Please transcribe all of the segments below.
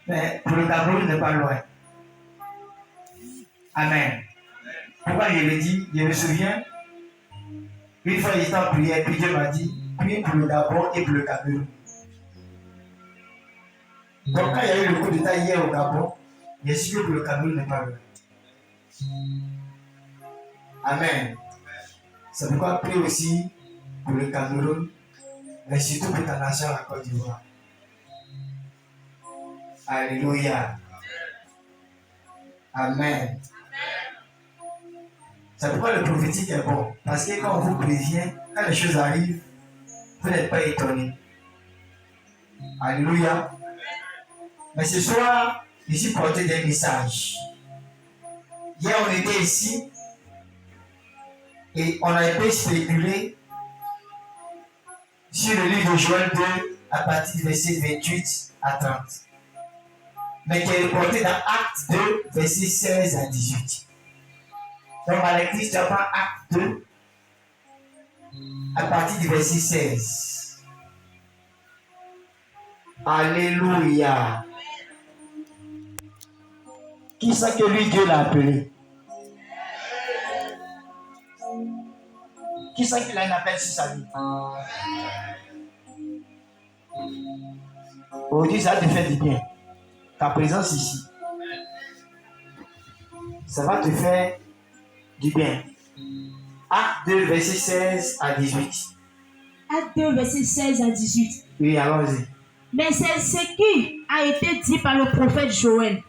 Mais pour le Cameroun, n'est pas loin. Amen. Pourquoi je le dis? Je me souviens, une fois j'étais en prière, puis Dieu m'a dit, prie pour le Gabon et pour le Cameroun. Donc quand il y a eu le coup d'état hier au Gabon, j'ai su que pour le Cameroun n'est pas loin. Amen. C'est pourquoi prie aussi pour le Cameroun, mais surtout pour ta nation, la Côte d'Ivoire. Alléluia. Amen. C'est pourquoi le prophétique est bon. Parce que quand on vous prévient, quand les choses arrivent, vous n'êtes pas étonnés. Alléluia. Mais ce soir, je suis porté des messages. Hier, on était ici et on a un peu spéculé sur le livre de Joël 2 à partir du verset 28 à 30. Mais qui est reporté dans Acte 2, verset 16 à 18. Donc, à l'église, tu apprends Acte 2 à partir du verset 16. Alléluia. Qui sait que lui, Dieu l'a appelé? Qui sait qu'il a un appel sur sa vie? Aujourd'hui, ça va te faire du bien. Ta présence ici, ça va te faire du bien. Acte 2, verset 16 à 18. Acte 2, verset 16 à 18. Oui, allons-y. Mais c'est ce qui a été dit par le prophète Joël.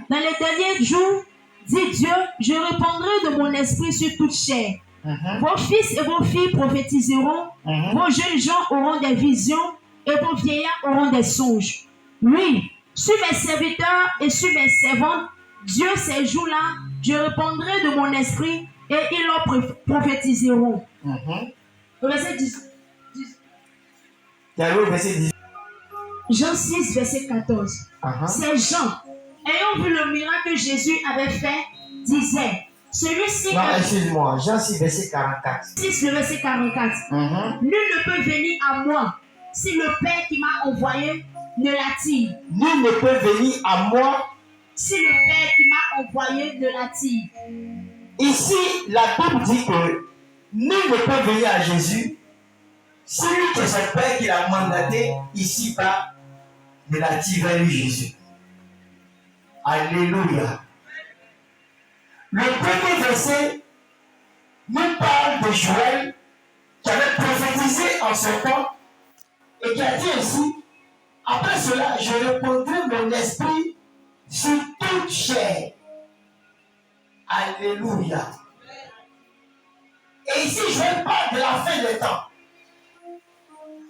Dans les derniers jours, dit Dieu, je répandrai de mon esprit sur toute chair. Vos fils et vos filles prophétiseront, vos jeunes gens auront des visions et vos vieillards auront des songes. Oui, sur mes serviteurs et sur mes servantes, Dieu ces jours-là, je répandrai de mon esprit et ils leur prophétiseront. Verset 10. Verset 10. Jean 6, verset 14. Ces gens, ayant vu le miracle que Jésus avait fait, disaient, celui-ci... Non, excuse-moi, Jean 6, verset 44. 6, le verset 44. Nul ne peut venir à moi si le Père qui m'a envoyé ne l'attire. Nul ne peut venir à moi si le Père qui m'a envoyé ne l'attire. Ici, la Bible dit que nul ne peut venir à Jésus si lui que son Père qui l'a mandaté ici-bas ne l'attire vers lui Jésus. Alléluia. Le premier verset nous parle de Joël qui avait prophétisé en son temps et qui a dit ainsi, après cela, je répandrai mon esprit sur toute chair. Alléluia. Et ici, Joël parle de la fin des temps,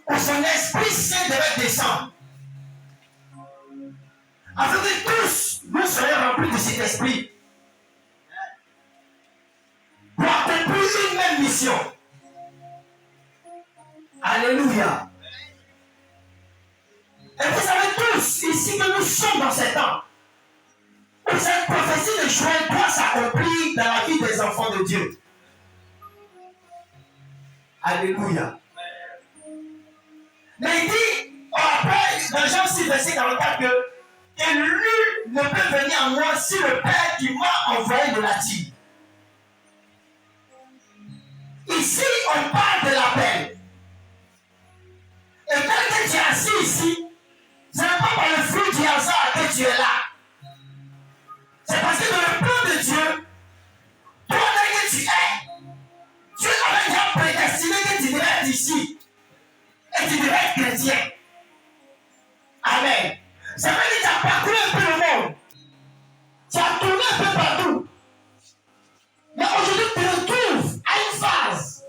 où son esprit saint devait descendre, afin que tous nous soyons remplis de cet esprit pour accomplir une même mission. Alléluia. Et vous savez tous ici que nous sommes dans ces temps où cette prophétie de Joël doit s'accomplir dans la vie des enfants de Dieu. Alléluia. Mais il dit, après, dans Jean 6, verset 44, que nul ne peut venir à moi si le Père qui m'a envoyé ne l'attire. Ici, on parle de l'appel. Et quand tu es assis ici, ce n'est pas par le fruit du hasard que tu es là. C'est parce que dans le plan de Dieu, toi que tu es, Dieu avait déjà prédestiné que tu devais être ici. Et tu devais être chrétien. Amen. C'est vrai que tu as parcouru un peu le monde. Tu as tourné un peu partout. Mais aujourd'hui, tu te retrouves à une phase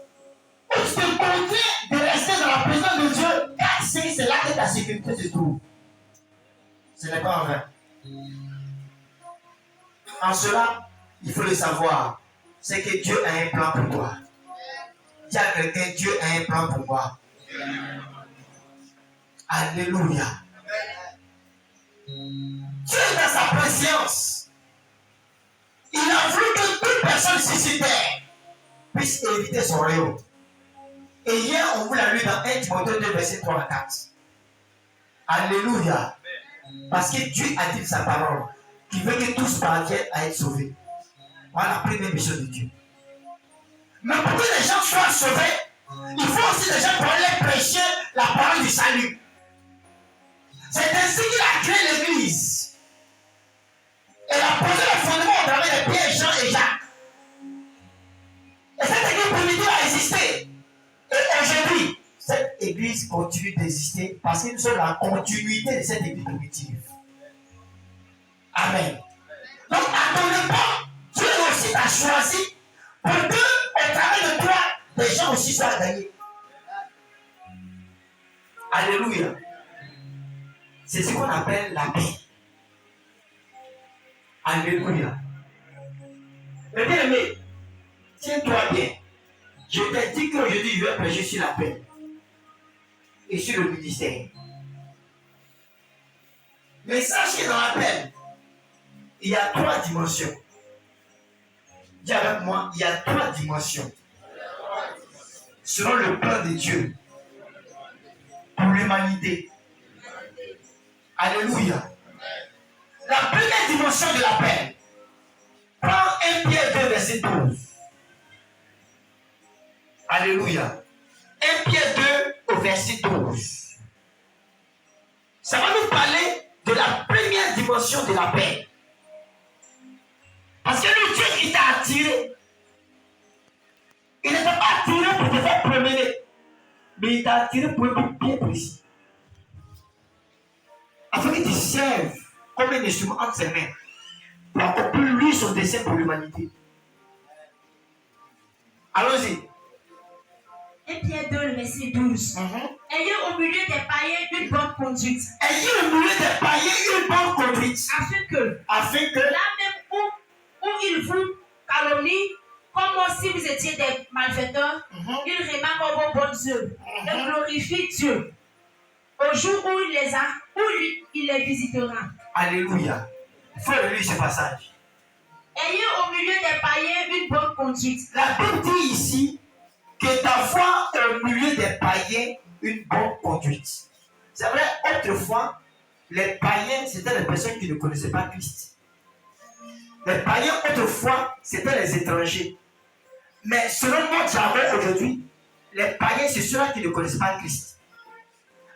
où tu te conviens de rester dans la présence de Dieu. Car c'est là que ta sécurité se trouve. Ce n'est pas en vain. En cela, il faut le savoir. C'est que Dieu a un plan pour toi. Dis à quelqu'un, Dieu a un plan pour moi. Alléluia. Dieu dans sa préscience, il a voulu que toute personne sur terre puisse éviter son royaume. Et hier, on vous l'a lu dans 1 Timothée 2, verset 3 à 4. Alléluia. Parce que Dieu a dit sa parole, qui veut que tous parviennent à être sauvés. Voilà la première mission de Dieu. Mais pour que les gens soient sauvés, il faut aussi des gens pour aller prêcher la parole du salut. C'est ainsi qu'il a créé l'église. Elle a posé le fondement au travers de Pierre, Jean et Jacques. Et cette église primitive a existé. Et aujourd'hui, cette église continue d'exister parce que nous sommes la continuité de cette église primitive. Amen. Donc, à ton époque, Dieu aussi t'a choisi pour que, au travers de toi, les gens aussi soient gagnés. Alléluia. C'est ce qu'on appelle la paix. Alléluia. Mais bien aimé, tiens-toi bien. Je t'ai dit qu'aujourd'hui, je vais prêcher sur la paix et sur le ministère. Mais sache que dans la paix, il y a 3 dimensions. Dis avec moi, il y a 3 dimensions. Selon le plan de Dieu pour l'humanité. Alléluia. La première dimension de la paix. Prends 1 Pierre 2, verset 12. Alléluia. 1 Pierre 2 au verset 12. Ça va nous parler de la première dimension de la paix. Parce que le Dieu qui t'a attiré, il ne t'a pas attiré pour te faire promener, mais il t'a attiré pour un but bien précis. Afin que tu serves comme un instrument entre ses mains pour accomplir lui son dessein pour l'humanité. Allons-y. 1 Pierre 2, le verset 12. Ayez au milieu des païens une bonne conduite. Ayez au milieu des païens une bonne conduite. Afin que là même où ils vous calomnient, comme si vous étiez des malfaiteurs, ils remarquent vos bonnes œuvres et glorifient Dieu au jour où il les visitera. Alléluia. Il faut lire ce passage. Ayez au milieu des païens une bonne conduite. La Bible dit ici que d'avoir au milieu des païens une bonne conduite. C'est vrai, autrefois, les païens, c'était les personnes qui ne connaissaient pas Christ. Les païens, autrefois, c'était les étrangers. Mais selon notre jargon aujourd'hui, les païens, c'est ceux-là qui ne connaissent pas Christ.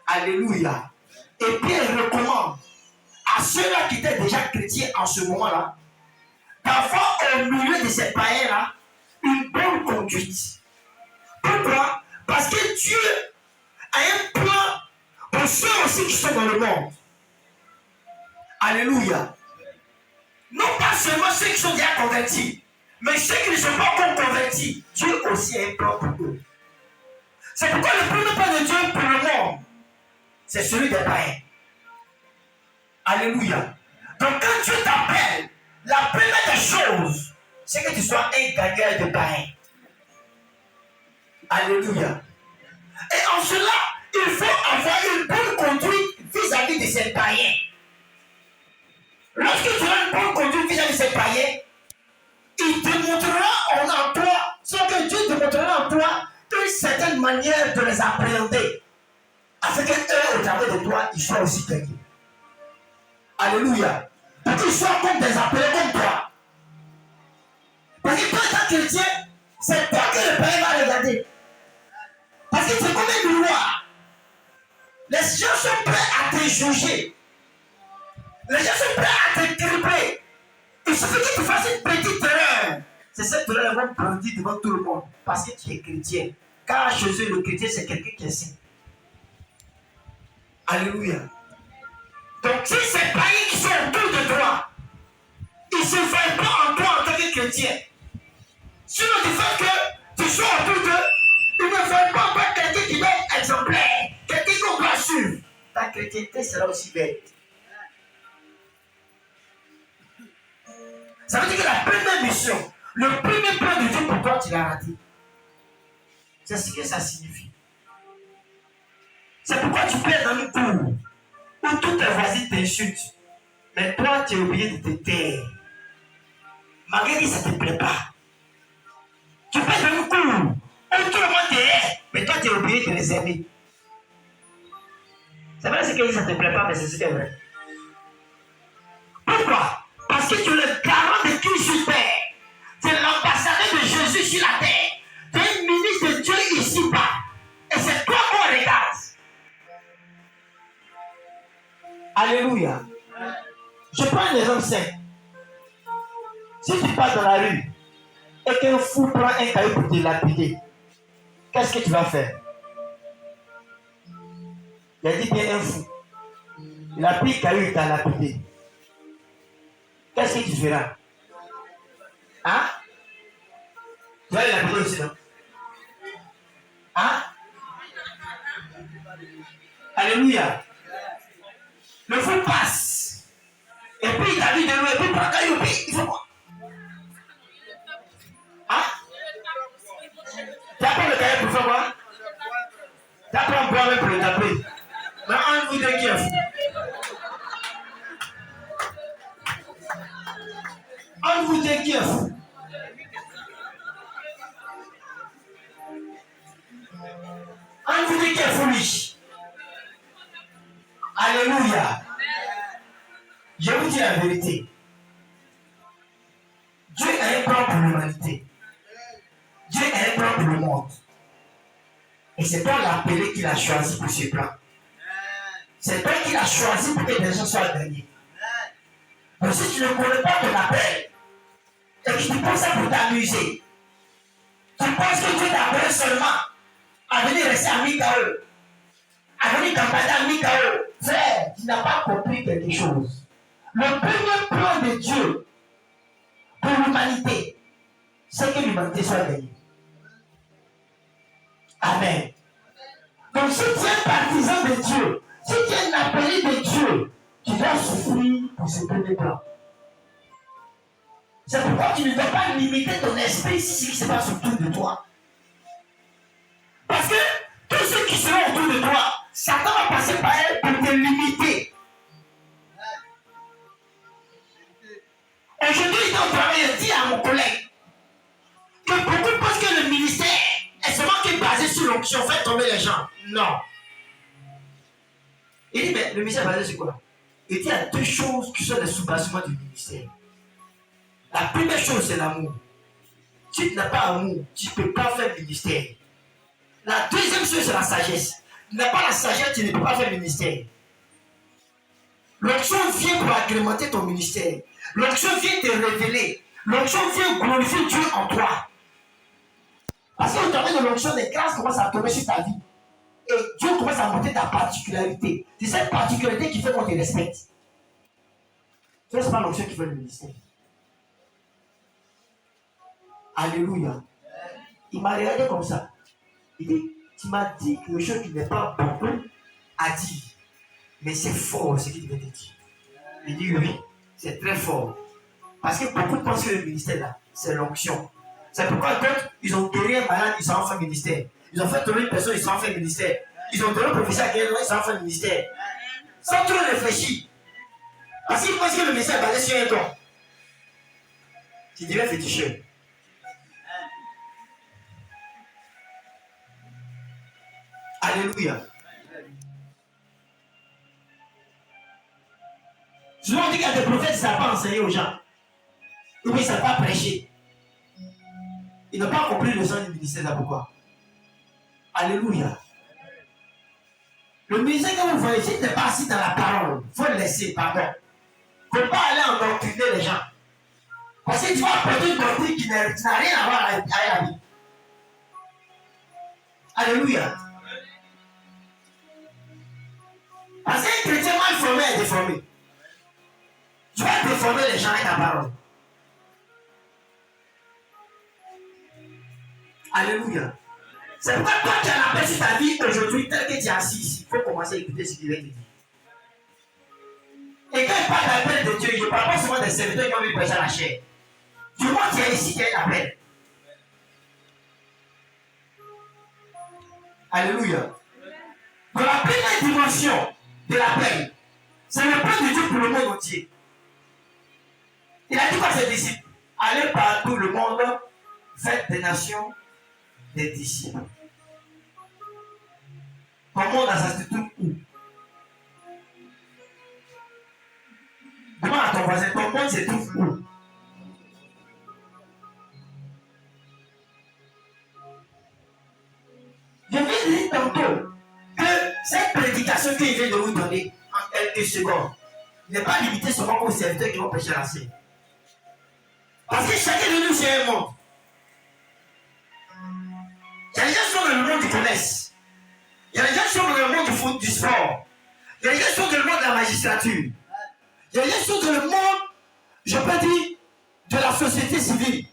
Alléluia. Et puis, il recommande à ceux-là qui étaient déjà chrétiens en ce moment-là, d'avoir au milieu de ces païens-là une bonne conduite. Pourquoi? Parce que Dieu a un plan pour ceux aussi qui sont dans le monde. Alléluia. Non pas seulement ceux qui sont déjà convertis, mais ceux qui ne sont pas encore convertis. Dieu aussi a un plan pour eux. C'est pourquoi le premier plan de Dieu pour le monde, c'est celui des païens. Alléluia. Donc quand Dieu t'appelle, la première des choses, c'est que tu sois un gagnant de païens. Alléluia. Et en cela, il faut avoir une bonne conduite vis-à-vis de ces païens. Lorsque tu as une bonne conduite vis-à-vis de ces païens, il démontrera en toi, soit que Dieu démontrera en toi une certaine manière de les appréhender, afin qu'eux, au travers de toi, ils soient aussi gagnés. Alléluia. Pour qu'ils soient comme des appelés comme toi. Parce que toi, étant chrétien, c'est toi que le païen va regarder. Parce que c'est comme une loi. Les gens sont prêts à te juger. Les gens sont prêts à te tripler. Il suffit que tu fasses une petite erreur. C'est cette erreur qu'ils vont brandir devant tout le monde. Parce que tu es chrétien. Car chez eux, le chrétien, c'est quelqu'un qui est saint. Alléluia. Donc, si ces païens qui sont autour de toi, ils ne se veulent pas en toi en tant que chrétien. Sinon, du fait que tu sois autour d'eux, ils ne veulent pas avoir quelqu'un qui va être exemplaire, quelqu'un qu'on doit suivre. Ta chrétienté sera aussi belle. Ça veut dire que la première mission, le premier plan de Dieu pour toi, tu l'as raté. C'est ce que ça signifie. C'est pourquoi tu plais dans une cour où tous tes voisins t'insultent. Mais toi, tu es obligé de te taire. Malgré que ça ne te plaît pas. Tu plais dans une cour où tout le monde te hait, mais toi, tu es obligé de les aimer. C'est vrai ce que ça ne te plaît pas, mais c'est ce qui est vrai. Pourquoi? Parce que tu es le garant de Dieu sur terre. Tu es l'ambassadeur de Jésus sur la terre. Tu es une ministre de Dieu ici-bas. Et c'est toi qu'on regarde. Alléluia. Je prends un exemple simple. Si tu pars dans la rue et qu'un fou prend un caillou pour te lapider, qu'est-ce que tu vas faire? Il a dit bien un fou. Il a pris le caillou et t'a lapidé. Qu'est-ce que tu feras? Hein? Tu vas le lapider aussi, non? Hein? Alléluia. Le fou passe. Et puis il t'a dit de nous, et puis il prend le caillou, et puis il fait quoi? Hein? Tu apprends le caillou pour faire quoi? Tu apprends le bois même pour le taper. Mais un vous deux qui est fou. Un vous deux qui est fou. Un vous deux qui est foolish. Alléluia. Je vous dis la vérité. Dieu a un plan pour l'humanité. Dieu a un plan pour le monde. Et c'est toi l'appelé qu'il a choisi pour ce plan. C'est toi qui l'as choisi pour que les gens soient gagnés. Donc si tu ne connais pas ton appel, et que tu penses ça pour t'amuser, tu penses que Dieu t'a appelé seulement à venir rester à Mikao, à venir campagne à Mikao, frère, tu n'as pas compris quelque chose. Le premier plan de Dieu pour l'humanité, c'est que l'humanité soit gagnée. Amen. Donc si tu es un partisan de Dieu, si tu es un appelé de Dieu, tu dois souffrir pour ce premier plan. C'est pourquoi tu ne dois pas limiter ton esprit si ce qui se passe autour de toi. Parce que tous ceux qui seront autour de toi, Satan va passer par elle pour te limiter. Aujourd'hui, dans le travail, je dis à mon collègue que beaucoup pensent que le ministère est seulement basé sur l'onction, fait tomber les gens. Non. Il dit, mais le ministère est basé sur quoi? Il dit, il y a deux choses qui sont les sous-bassements du ministère. La première chose, c'est l'amour. Si tu n'as pas amour, tu ne peux pas faire le ministère. La deuxième chose, c'est la sagesse. Tu n'as pas la sagesse, tu ne peux pas faire le ministère. L'onction vient pour agrémenter ton ministère. L'onction vient te révéler. L'onction vient glorifier Dieu en toi. Parce qu'au travers de l'onction, les grâces commencent à tomber sur ta vie. Et Dieu commence à montrer ta particularité. C'est cette particularité qui fait qu'on te respecte. Ce n'est pas l'onction qui fait le ministère. Alléluia. Il m'a regardé comme ça. Il dit, tu m'as dit quelque chose qui n'est pas beaucoup à dire. Mais c'est fort ce qu'il vient de dire. Il dit oui, c'est très fort. Parce que beaucoup pensent que le ministère là, c'est l'onction. C'est pourquoi d'autres, ils ont guéri un malade, ils ont fait ministère. Ils ont fait tomber une personne, ils ont fait ministère. Ils ont donné un professeur à quelqu'un, ils ont fait ministère. Sans trop réfléchir. Parce qu'ils pensent que le ministère est basé sur un don. Tu dirais féticheur. Alléluia. Souvent on dit qu'il y a des prophètes qui ne savent pas enseigner aux gens. Ou bien ils ne savent pas prêcher. Ils n'ont pas compris le sens du ministère là pourquoi. Alléluia. Le ministère que vous voyez, si tu n'es pas assis dans la parole, il faut le laisser, pardon. Il ne faut pas aller endoctriner les gens. Parce que tu vas apporter une doctrine qui n'a rien à voir avec la vie. Alléluia. Parce qu'un chrétien mal formé est déformé. Tu vas déformer les gens avec ta parole. Alléluia. C'est pourquoi toi tu as l'appel sur ta vie aujourd'hui, tel que tu es assis ici. Il faut commencer à écouter ce qu'il vient de dire. Et quand il parle d'appel de Dieu, je ne parle pas seulement des serviteurs qui ont vu prêcher à la chair. Du moins tu es ici, tu as un appel. Alléluia. Donc la première dimension de l'appel, c'est le plan de Dieu pour le monde entier. Il a dit à ses disciples, allez partout le monde, faites des nations des disciples. Ton monde a sa structure où? voisin, ton monde se trouve où? Je vais dire tantôt que cette prédication qu'il vient de vous donner en quelques secondes n'est pas limitée seulement aux serviteurs qui vont prêcher la scène. Parce que chacun de nous, c'est un monde. Il y a des gens qui sont dans le monde du commerce. Il y a des gens qui sont dans le monde du foot, du sport. Il y a des gens qui sont dans le monde de la magistrature. Il y a des gens qui sont dans le monde, je peux dire, de la société civile.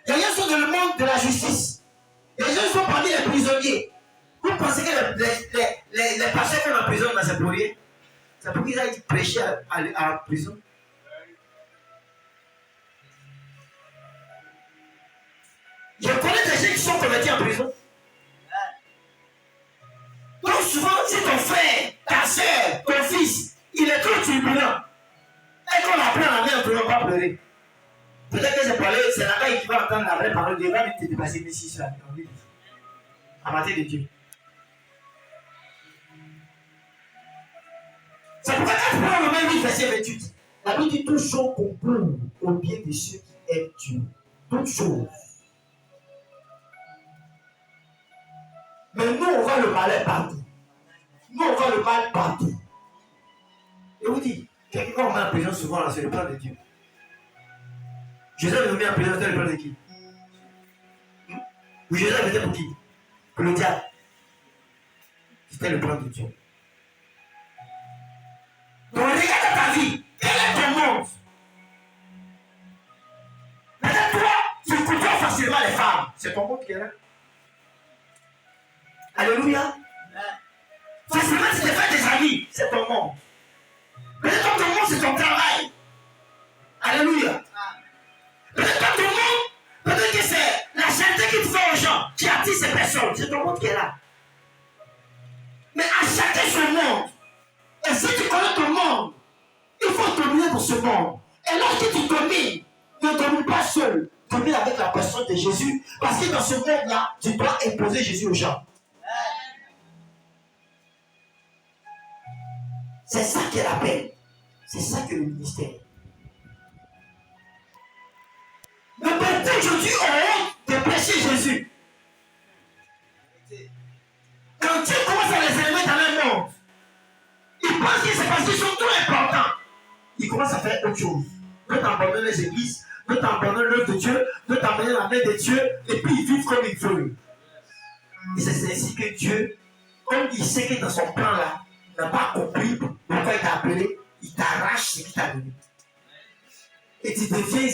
Il y a des gens qui sont dans le monde de la justice. Il y a des gens qui sont parmi les prisonniers. Vous pensez que les pasteurs qui sont en prison, c'est pour rien? C'est pour qu'ils aillent prêcher à la prison. Je connais des gens qui sont convertis en prison. Donc souvent, si ton frère, ta soeur, ton fils, il est trop turbulent, et qu'on apprend la main, on ne peut pas pleurer. Peut-être que c'est là-bas qui va entendre la vraie parole de Dieu, va te dépasser mes 6 ans. À matin de Dieu. C'est pourquoi quand tu prends Romains 8, verset 28, la Bible dit: toutes choses concourent au bien de ceux qui aiment Dieu. Toutes choses. Mais nous, on voit le malheur partout. Nous, on voit le mal partout. Et vous dites, quelqu'un on met en prison souvent, là, c'est le plan de Dieu. Jésus est mis en prison, c'était le plan de qui? Ou Jésus était pour qui? Pour le diable. C'était le plan de Dieu. Donc regarde ta vie. Quel est ton monde? Peut-être toi, tu côtoies facilement les femmes. C'est ton monde qui est là. Alléluia. Facilement, tu te fais des amis. C'est ton monde. Peut-être ton monde, c'est ton travail. Alléluia. Peut-être ton monde, peut-être que c'est la charité qui te fait aux gens, qui attire ces personnes. C'est ton monde qui est là. Mais à chacun son monde. Et si tu connais ton monde, il faut dominer dans ce monde. Et lorsque tu domines, ne domine pas seul. Domine avec la personne de Jésus. Parce que dans ce monde-là, tu dois imposer Jésus aux gens. C'est ça qui est l'appel. C'est ça que le ministère. Mais peut-être aujourd'hui, on a honte de prêcher Jésus. Quand Dieu commence à les élever dans le monde, ils pensent que c'est parce qu'ils sont trop importants. Ils commencent à faire autre chose. D'autres abandonnent les églises, d'autres abandonnent l'œuvre de Dieu, d'autres abandonnent la main de Dieu, et puis ils vivent comme ils veulent. Et c'est ainsi que Dieu, comme il sait que dans son plan-là, il n'a pas compris pourquoi il t'a appelé, il t'arrache ce qu'il t'a donné. Et tu deviens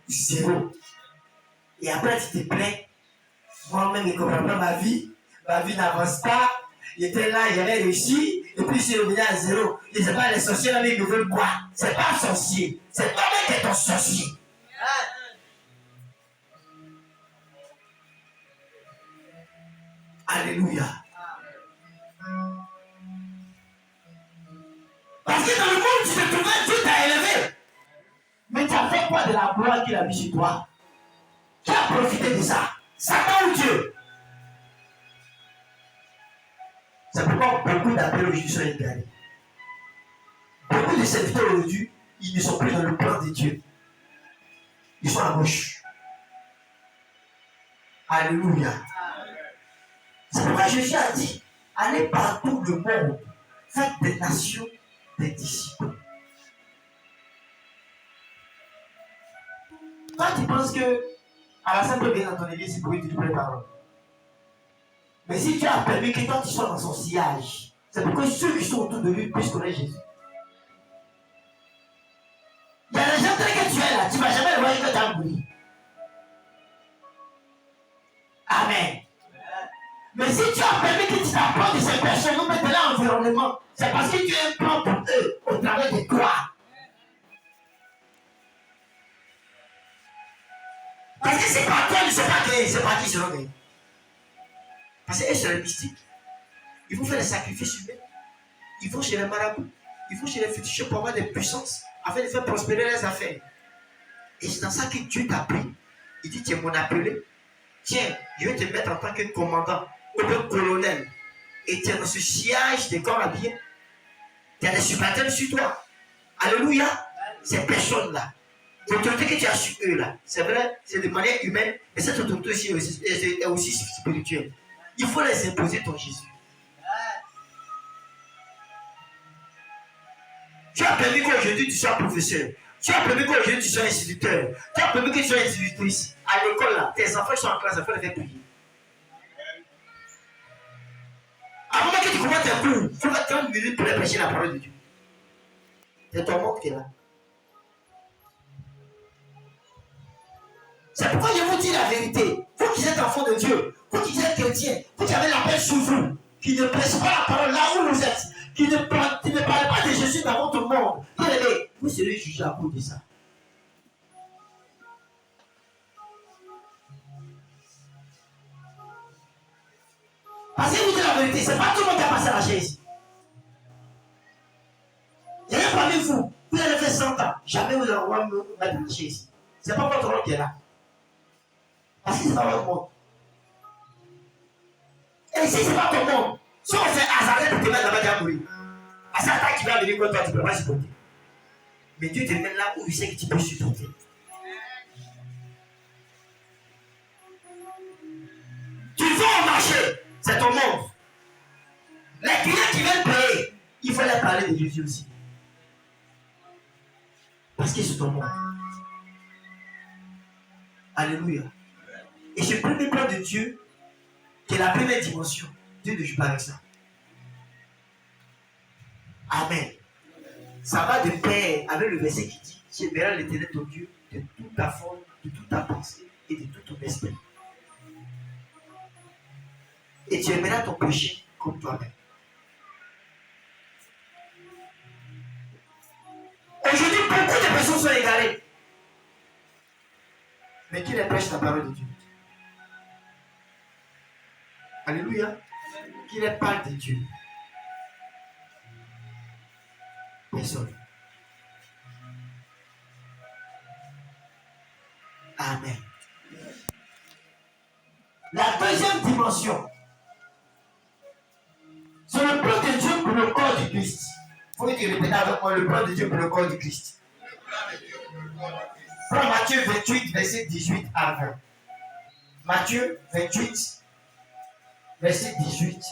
zéro. Et après tu te plains. Moi-même, je ne comprends pas ma vie n'avance pas. Il était là, il avait réussi, et puis il s'est revenu à zéro. Je ne sais pas, les sorciers là, ils veulent quoi? C'est pas un sorcier, c'est toi-même qui es ton sorcier. Alléluia. Parce que dans le monde, tu te trouvais, Dieu t'a élevé. Mais tu as fait quoi de la gloire qu'il a mis sur toi? Qui a profité de ça? Satan ou Dieu? C'est pourquoi beaucoup d'appels aujourd'hui sont égarés. Beaucoup de serviteurs aujourd'hui, ils ne sont plus dans le plan de Dieu. Ils sont à gauche. Alléluia. C'est pourquoi Jésus a dit: allez partout le monde, faites des nations des disciples. Toi, tu penses que à la simple bien dans ton église, c'est pour dire les paroles. Mais si Dieu a permis que toi tu sois dans son sillage, c'est pourquoi ceux qui sont autour de lui puissent connaître Jésus. Il y a des gens que tu es là, tu ne vas jamais le voir que tu as oublié. Amen. Mais si tu as permis que tu t'apprends de ces personnes, nous mettons là l'environnement, c'est parce que tu as un plan pour eux au travers de toi. Parce que c'est pas toi, ne sais pas créer, c'est pas qui seront gagnés. Parce que eux, c'est les mystiques. Ils vont faire des sacrifices humains. Ils vont chez les marabouts. Ils vont chez les féticheurs pour avoir des puissances afin de faire prospérer leurs affaires. Et c'est dans ça que Dieu t'a pris. Il dit: tu es mon appelé. Tiens, je vais te mettre en tant que commandant ou bien colonel. Et tu es dans ce sillage de corps habillés. Tu as des supporters sur toi. Alléluia. ces personnes-là, l'autorité que tu as sur eux là, c'est vrai, c'est de manière humaine, mais cette autorité aussi est aussi spirituelle. Il faut les imposer ton Jésus. Tu as permis qu'aujourd'hui tu sois professeur. Tu as permis qu'aujourd'hui tu sois instituteur. Tu as permis que tu sois institutrice. À l'école là, tes enfants sont en classe, il faut les faire prier. Avant que tu commences tes cours, tu vas 30 minutes pour les prêcher la parole de Dieu. C'est ton manque qui est là. C'est pourquoi je vous dis la vérité. Vous qui êtes enfants de Dieu, vous qui êtes chrétiens, vous qui avez la paix sur vous, qui ne prêchez pas la parole là où vous êtes, qui ne parlez pas de Jésus dans votre monde, vous serez jugés à cause de ça. Parce que vous dites la vérité, c'est pas tout le monde qui a passé la chaise. Il y a parmi vous, vous avez fait 100 ans, jamais vous allez me mettre dans la chaise. C'est pas votre rôle qui est là. Parce que c'est pas votre monde. Et si c'est pas ton monde, si on fait hasard pour te mettre là-bas, tu vas mourir. À ça, qui va venir contre toi, tu ne peux pas supporter. Mais Dieu te met là où il sait que tu peux supporter. Tu vas au marché, c'est ton monde. Les clients qui veulent payer, il faut leur parler de Jésus aussi. Parce que c'est ton monde. Alléluia. Et ce premier plan de Dieu, qui est la première dimension, Dieu ne joue pas avec ça. Amen. Ça va de pair avec le verset qui dit: tu aimeras l'Éternel ton Dieu de toute ta forme, de toute ta pensée et de tout ton esprit. Et tu aimeras ton péché comme toi-même. Aujourd'hui, beaucoup de personnes sont égarées. Mais qui les prêche la parole de Dieu? Alléluia. Qui les parle de Dieu? Personne. Amen. La deuxième dimension, c'est le plan de Dieu pour le corps du Christ. Il faut que tu répètes avec moi: le plan de Dieu pour le corps du Christ. Prends Matthieu 28, verset 18 à 20. Matthieu 28, verset 18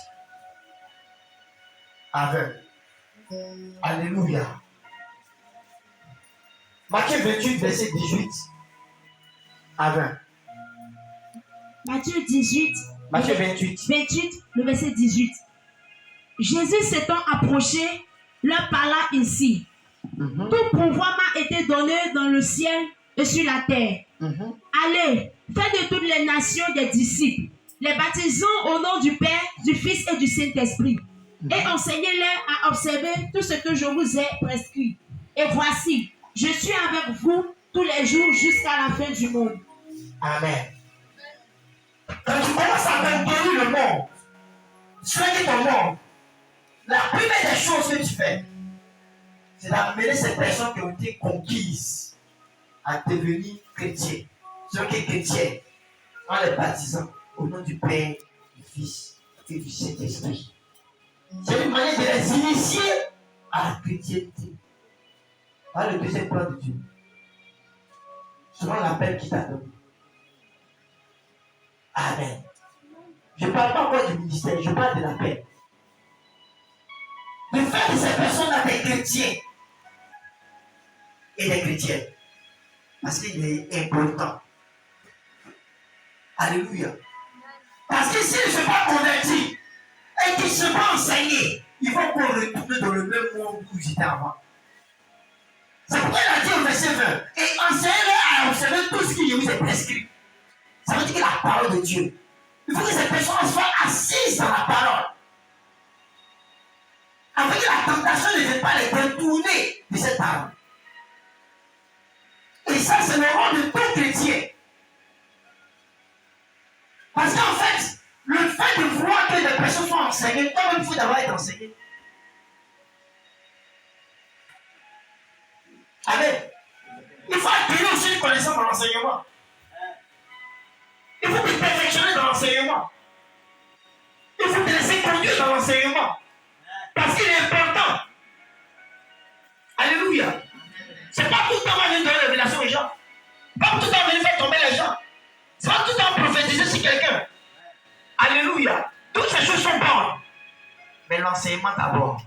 à 20. Alléluia. Matthieu 28, verset 18 à 20. Matthieu 18. Matthieu 28. 28, le verset 18. Jésus s'étant approché, leur parla ainsi. Tout pouvoir m'a été donné dans le ciel et sur la terre. Allez, faites de toutes les nations des disciples, les baptisons au nom du Père, du Fils et du Saint-Esprit. Et enseignez-leur à observer tout ce que je vous ai prescrit. Et voici, je suis avec vous tous les jours jusqu'à la fin du monde. Amen. Quand tu commences à conquérir le monde, soigner ton monde, la première des choses que tu fais, c'est d'amener ces personnes qui ont été conquises à devenir chrétiens. Ceux qui sont chrétiens, en les baptisant au nom du Père, du Fils et du Saint-Esprit. C'est une manière de les initier à la chrétienté. Voilà le deuxième plan de Dieu. Selon l'appel qu'il t'a donné. Amen. Je ne parle pas encore du ministère, je parle de l'appel. Le fait que ces personnes-là des chrétiens et des chrétiennes, parce qu'il est important. Alléluia. Parce que s'ils ne sont pas convertis et qu'ils ne sont pas enseignés, ils vont encore retourner dans le même monde où ils étaient avant. C'est pourquoi il a dit au verset 20: et enseignez-leur à observer tout ce qui vous est prescrit. Ça veut dire que la parole de Dieu, il faut que ces personnes soient assises dans la parole. Afin que la tentation ne vienne pas les détourner de cette parole. Et ça, c'est le rôle de tout chrétien. Parce qu'en fait, le fait de voir que les personnes sont enseignées, toi-même, il faut d'abord être enseigné. Amen. Il faut acquérir aussi une connaissance dans l'enseignement. Il faut te perfectionner dans l'enseignement. Il faut te laisser conduire dans l'enseignement. Parce qu'il est important. Alléluia. C'est pas tout le temps qu'on va venir donner la révélation aux gens. Pas tout le temps venir faire tomber les gens. C'est pas tout le temps prophétiser sur quelqu'un. Alléluia. Toutes ces choses sont bonnes. Mais l'enseignement d'abord.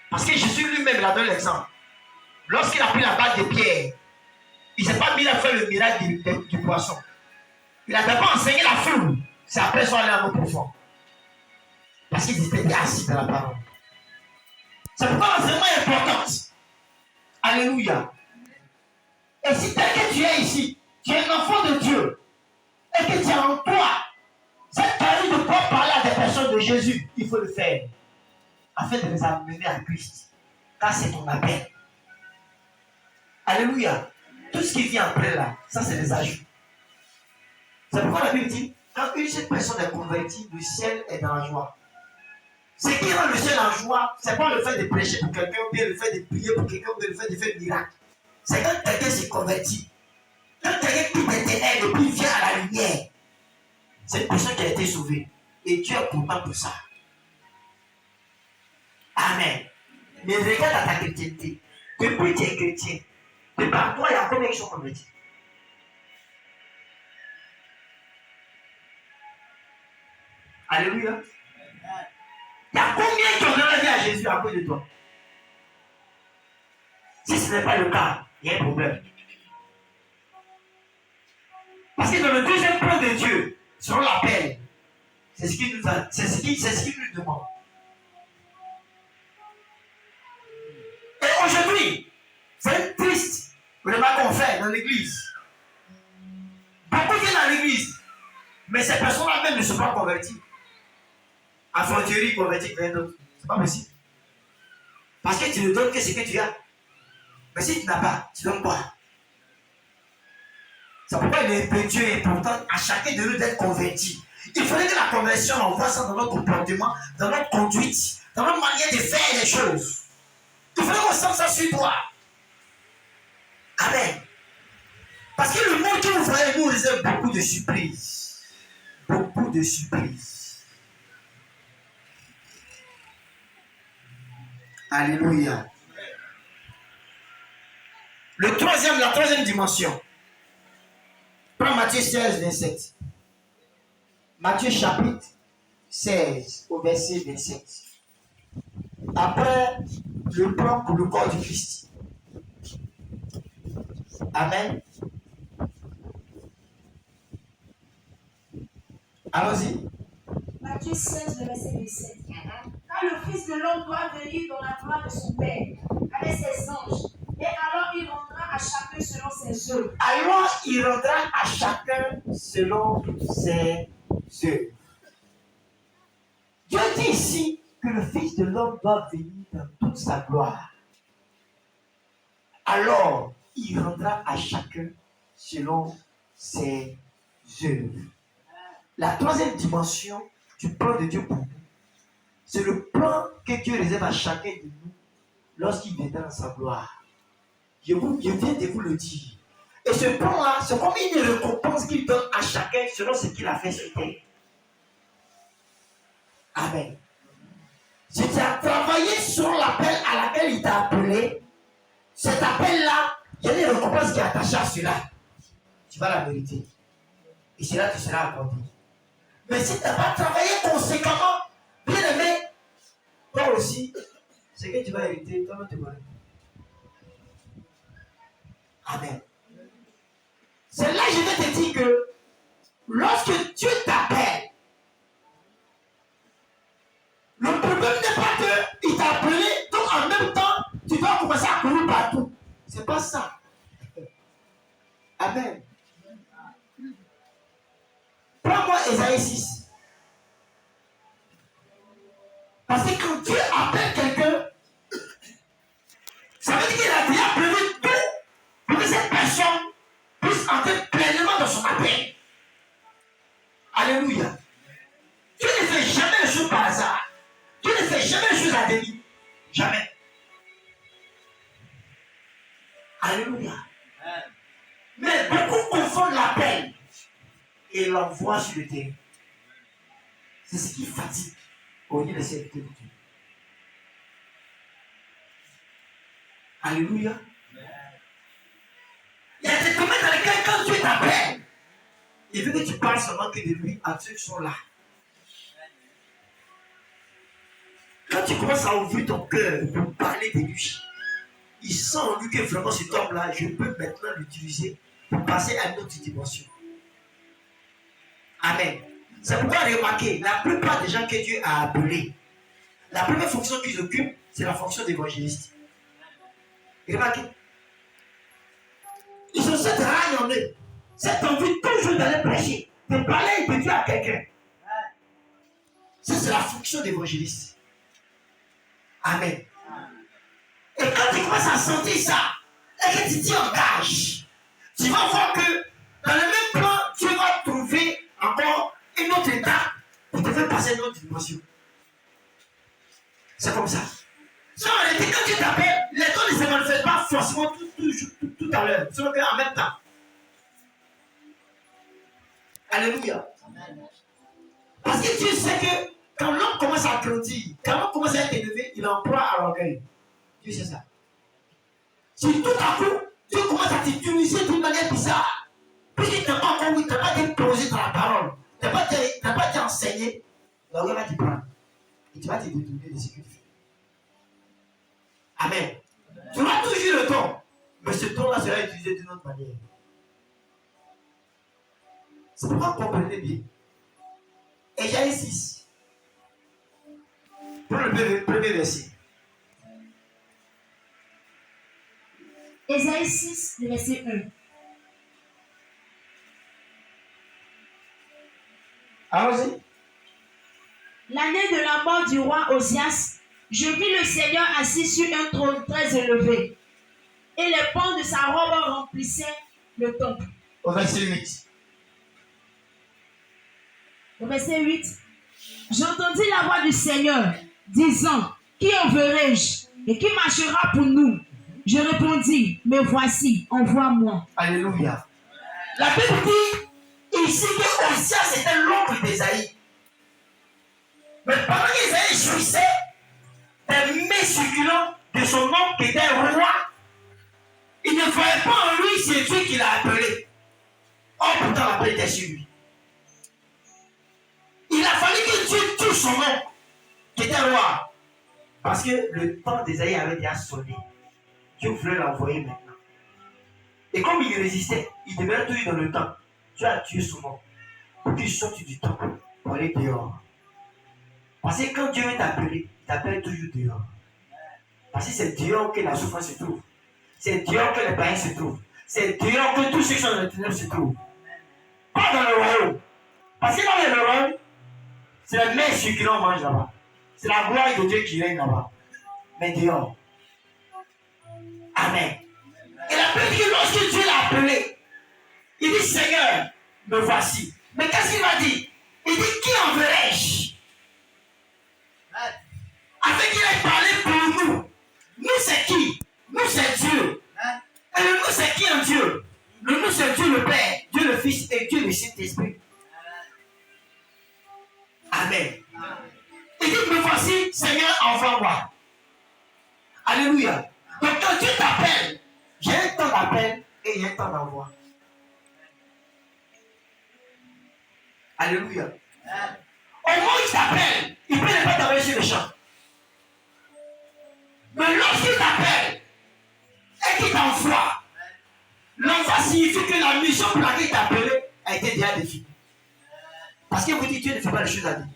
Parce que Jésus lui-même, il a donné l'exemple. Lorsqu'il a pris la bague de Pierre, il ne s'est pas mis à faire le miracle du poisson. Il a d'abord enseigné la foule. C'est après son aller à l'eau profond. Parce qu'ils étaient assis dans la parole. C'est pourquoi l'enseignement est important. Alléluia. Et si tel que tu es ici, tu es un enfant de Dieu, et que tu es en toi, cette carrière de pouvoir parler à des personnes de Jésus, il faut le faire. Afin de les amener à Christ. Car c'est ton appel. Alléluia. Tout ce qui vient après là, ça c'est des ajouts. C'est pourquoi la Bible dit, quand une seule personne est convertie, le ciel est dans la joie. Ce qui rend le ciel en joie, c'est pas le fait de prêcher pour quelqu'un, ou bien le fait de prier pour quelqu'un, ou bien le fait de faire un miracle. C'est quand quelqu'un s'est converti. Quand quelqu'un quitte les ténèbres et puis vient à la lumière. C'est une personne qui a été sauvée. Et Dieu est content pour ça. Amen. Mais regarde à ta chrétienté. Depuis que tu es chrétien, de par toi, il y a combien qui sont convertis? Alléluia. Il y a combien qui ont donné la vie à Jésus à cause de toi? Si ce n'est pas le cas, il y a un problème. Parce que dans le deuxième plan de Dieu, selon l'appel, c'est ce qu'il nous demande. Et aujourd'hui, c'est triste le mal qu'on fait dans l'église. Beaucoup viennent dans l'église, mais ces personnes-là même ne sont pas converties. À frontière convertie quelqu'un d'autre. C'est pas possible. Parce que tu ne donnes que ce que tu as. Mais si tu n'as pas, tu donnes quoi? C'est pourquoi il est Dieu est important à chacun de nous d'être converti. Il faudrait que la conversion, on voit ça dans notre comportement, dans notre conduite, dans notre manière de faire les choses. Il faudrait qu'on sente ça sur toi. Amen. Parce que le monde que vous voyez, nous réserve beaucoup de surprises. Beaucoup de surprises. Alléluia. La troisième dimension. Prends Matthieu 16, 27. Matthieu chapitre 16, au verset 27. Après le plan pour le corps du Christ. Amen. Allons-y. Matthieu 16, le verset 27. Car le Fils de l'homme doit venir dans la gloire de son Père, avec ses anges. Et alors il rendra à chacun selon ses œuvres. Alors il rendra à chacun selon ses œuvres. Dieu dit ici que le Fils de l'homme doit venir dans toute sa gloire. Alors il rendra à chacun selon ses œuvres. La troisième dimension du plan de Dieu pour nous, c'est le plan que Dieu réserve à chacun de nous lorsqu'il viendra dans sa gloire. Je viens de vous le dire. Et ce plan-là, c'est comme une récompense qu'il donne à chacun selon ce qu'il a fait sur terre. Amen. Si tu as travaillé sur l'appel à laquelle il t'a appelé, cet appel-là, il y a une récompense qui est attachée à cela. Tu vas la mériter. Et cela te sera accordé. Mais si tu n'as pas travaillé conséquemment, bien aimé, toi aussi, ce que tu vas hériter, toi te connais. Amen. C'est là que je vais te dire que lorsque Dieu t'appelle, le problème n'est pas qu'il t'a appelé, donc en même temps, tu dois commencer à courir partout. C'est pas ça. Amen. Prends-moi Ésaïe 6. Parce que quand Dieu appelle quelqu'un, ça veut dire qu'il a déjà prévu tout pour que cette personne puisse entrer pleinement dans son appel. Alléluia. Dieu ne fait jamais les choses par hasard. Dieu ne fait jamais les choses à déni. Jamais. Alléluia. Mais beaucoup confondent l'appel et l'envoi sur le terrain. C'est ce qui fatigue au lieu de serviteur de Dieu. Alléluia. Dieu t'appelle, il veut que tu parles seulement que de lui à ceux qui sont là. Quand tu commences à ouvrir ton cœur pour parler de lui, il sent en lui que vraiment cet homme-là, je peux maintenant l'utiliser pour passer à une autre dimension. Amen. C'est pourquoi remarquez, la plupart des gens que Dieu a appelés, la première fonction qu'ils occupent, c'est la fonction d'évangéliste. Remarquez. Ils ont cette rage en eux, cette envie toujours d'aller prêcher, de parler de Dieu à quelqu'un. Ça, c'est la fonction d'évangéliste. Amen. Et quand tu commences à sentir ça, et que tu t'y engages, tu vas voir que dans le même plan, tu vas trouver encore une autre étape pour te faire passer une autre dimension. C'est comme ça. Si en réalité, quand tu t'appelles, les dons ne se manifestent pas forcément tout à l'heure, seulement qu'en même temps. Alléluia. Parce que Dieu sait que quand l'homme commence à grandir, quand l'homme commence à être élevé, il en proie à l'orgueil. Dieu sait ça. Si tout à coup, Dieu commence à t'utiliser d'une manière bizarre, puis tu n'as pas encore, tu n'as pas été posé dans la parole, tu n'as pas été enseigné, l'orgueil va te prendre. Et tu vas te détourner de ce que tu fais. Amen. Tu auras toujours le don, mais ce don-là sera utilisé d'une autre manière. C'est pourquoi vous comprenez bien. Ésaïe 6. Pour le premier verset. Ésaïe 6, le verset 1. Allons-y. L'année de la mort du roi Osias, je vis le Seigneur assis sur un trône très élevé, et les pans de sa robe remplissaient le temple. Au verset 8. Au verset 8. J'entendis la voix du Seigneur disant, qui enverrai-je et qui marchera pour nous? Je répondis, me voici, envoie-moi. Alléluia. La Bible dit ici que Osias était l'ombre d'Ésaïe. Mais pendant qu'Ésaïe jouissait des mets circulants de son oncle qui était roi, il ne voyait pas en lui c'est Dieu qui l'a appelé. Or pourtant l'appel était sur lui. Il a fallu que Dieu tue son oncle qui était roi. Parce que le temps d'Ésaïe avait déjà sonné. Dieu voulait l'envoyer maintenant. Et comme il résistait, il devait toujours dans le temps. Dieu a tué son oncle pour qu'il sorte du temple pour aller dehors. Parce que quand Dieu veut t'appeler, il t'appelle toujours dehors. Parce que c'est dehors que la souffrance se trouve. C'est dehors que les païens se trouvent. C'est dehors que tous ceux qui sont dans les ténèbres se trouvent. Pas dans le royaume. Parce que dans le royaume, c'est la mer circulant mange là-bas. C'est la gloire de Dieu qui règne là-bas. Mais dehors. Amen. Et la Bible dit que lorsque Dieu l'a appelé, il dit Seigneur, me voici. Mais qu'est-ce qu'il va dire? Il dit qui enverrai-je? Afin qu'il ait parlé pour nous. Nous c'est qui? Nous c'est Dieu. Et le nous c'est qui en Dieu? Le nous c'est Dieu le Père, Dieu le Fils et Dieu le Saint-Esprit. Amen. Il dit me voici, Seigneur, envoie-moi. Alléluia. Donc quand Dieu t'appelle, il y a un temps d'appel et il y a un temps d'envoi. Alléluia. Au moment où il t'appelle, il peut ne pas t'envoyer sur le champ. Mais lorsqu'il t'appelle et qu'il t'envoie, l'envoi signifie que la mission pour laquelle il t'a appelé a été déjà définie. Parce que vous dites Dieu ne fait pas les choses à lui.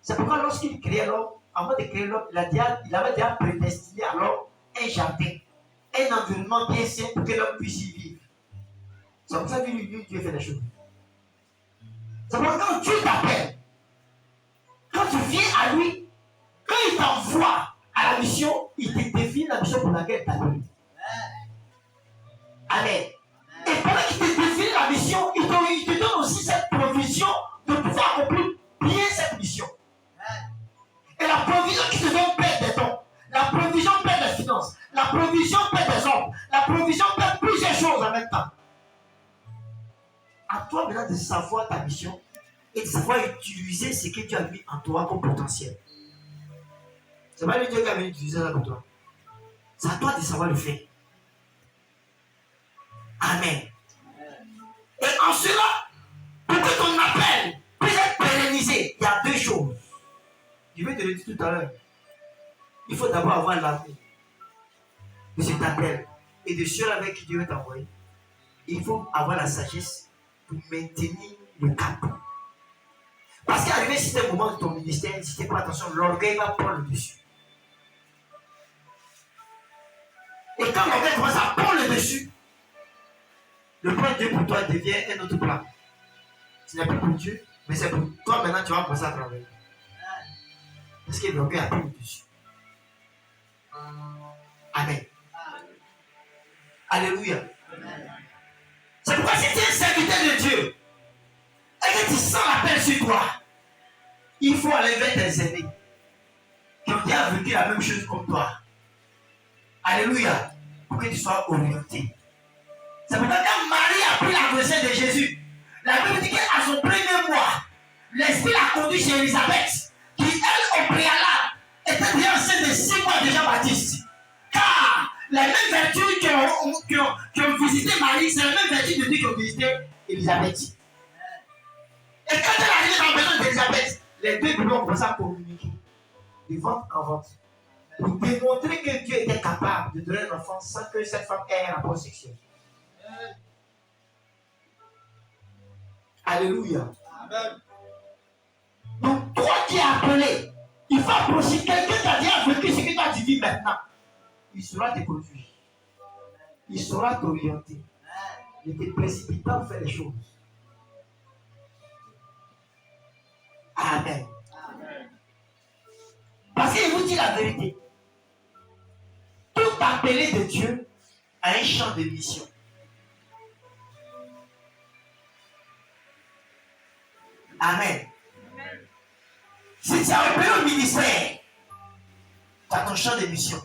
C'est pourquoi lorsqu'il créait l'homme, avant de créer l'homme, il avait déjà prédestiné à l'homme un jardin, un environnement bien sain pour que l'homme puisse y vivre. C'est pour ça que Dieu fait les choses. C'est pourquoi quand Dieu t'appelle, quand tu viens à lui, quand il t'envoie à la mission, il te définit la mission pour laquelle il t'a appelé. Amen. Et pendant qu'il te définit la mission, il te donne aussi cette provision de pouvoir accomplir bien cette mission. Et la provision qui te donne perd des dons. La provision perd des finances. La provision perd des hommes. La provision perd plusieurs choses en même temps. À toi maintenant de savoir ta mission et de savoir utiliser ce que tu as mis en toi comme potentiel. C'est pas lui Dieu qui a utiliser ça pour toi. C'est à toi de savoir le faire. Amen. Et en cela, pour que ton appel puisse être pérennisé, il y a deux choses. Je vais te le dire tout à l'heure. Il faut d'abord avoir l'amour de cet appel et de ceux avec qui Dieu veut t'envoyer. Il faut avoir la sagesse pour maintenir le cap. Parce qu'arrivé à un moment de ton ministère, si tu n'es pas attention, l'orgueil va prendre le dessus. Et quand l'orgueil commence à prendre le dessus, le plan de Dieu pour toi devient un autre plan. Ce n'est plus pour Dieu, mais c'est pour toi maintenant, tu vas commencer à travailler. Parce que l'orgueil a pris le dessus. Amen. Alléluia. C'est pourquoi si tu es un serviteur de Dieu et que tu sens l'appel sur toi, il faut aller vers tes aînés qui ont déjà vécu la même chose comme toi. Alléluia. Pour que tu sois orienté. C'est pourquoi quand Marie a pris la grossesse de Jésus, la Bible dit qu'à son premier mois, l'Esprit l'a conduit chez Élisabeth, qui elle, au préalable, était déjà enceinte de 6 mois déjà baptiste. Car les mêmes vertus qui ont visité Marie, c'est les mêmes vertus de Dieu qui ont visité Élisabeth. Et quand elle arrive dans la maison d'Élisabeth, les deux bébés ont commencé à communiquer de vente en vente. Pour démontrer que Dieu était capable de donner un enfant sans que cette femme ait un rapport sexuel. Alléluia. Amen. Donc, toi qui es appelé, il faut approcher quelqu'un qui a déjà vécu ce que toi tu vis maintenant. Il saura te conduire. Il saura t'orienter. Ne te précipite pas pour faire les choses. Amen. Amen. Parce qu'il vous dit la vérité. Tout appelé de Dieu a un champ de mission. Amen. Amen. Si tu es appelé au ministère, tu as ton champ de mission.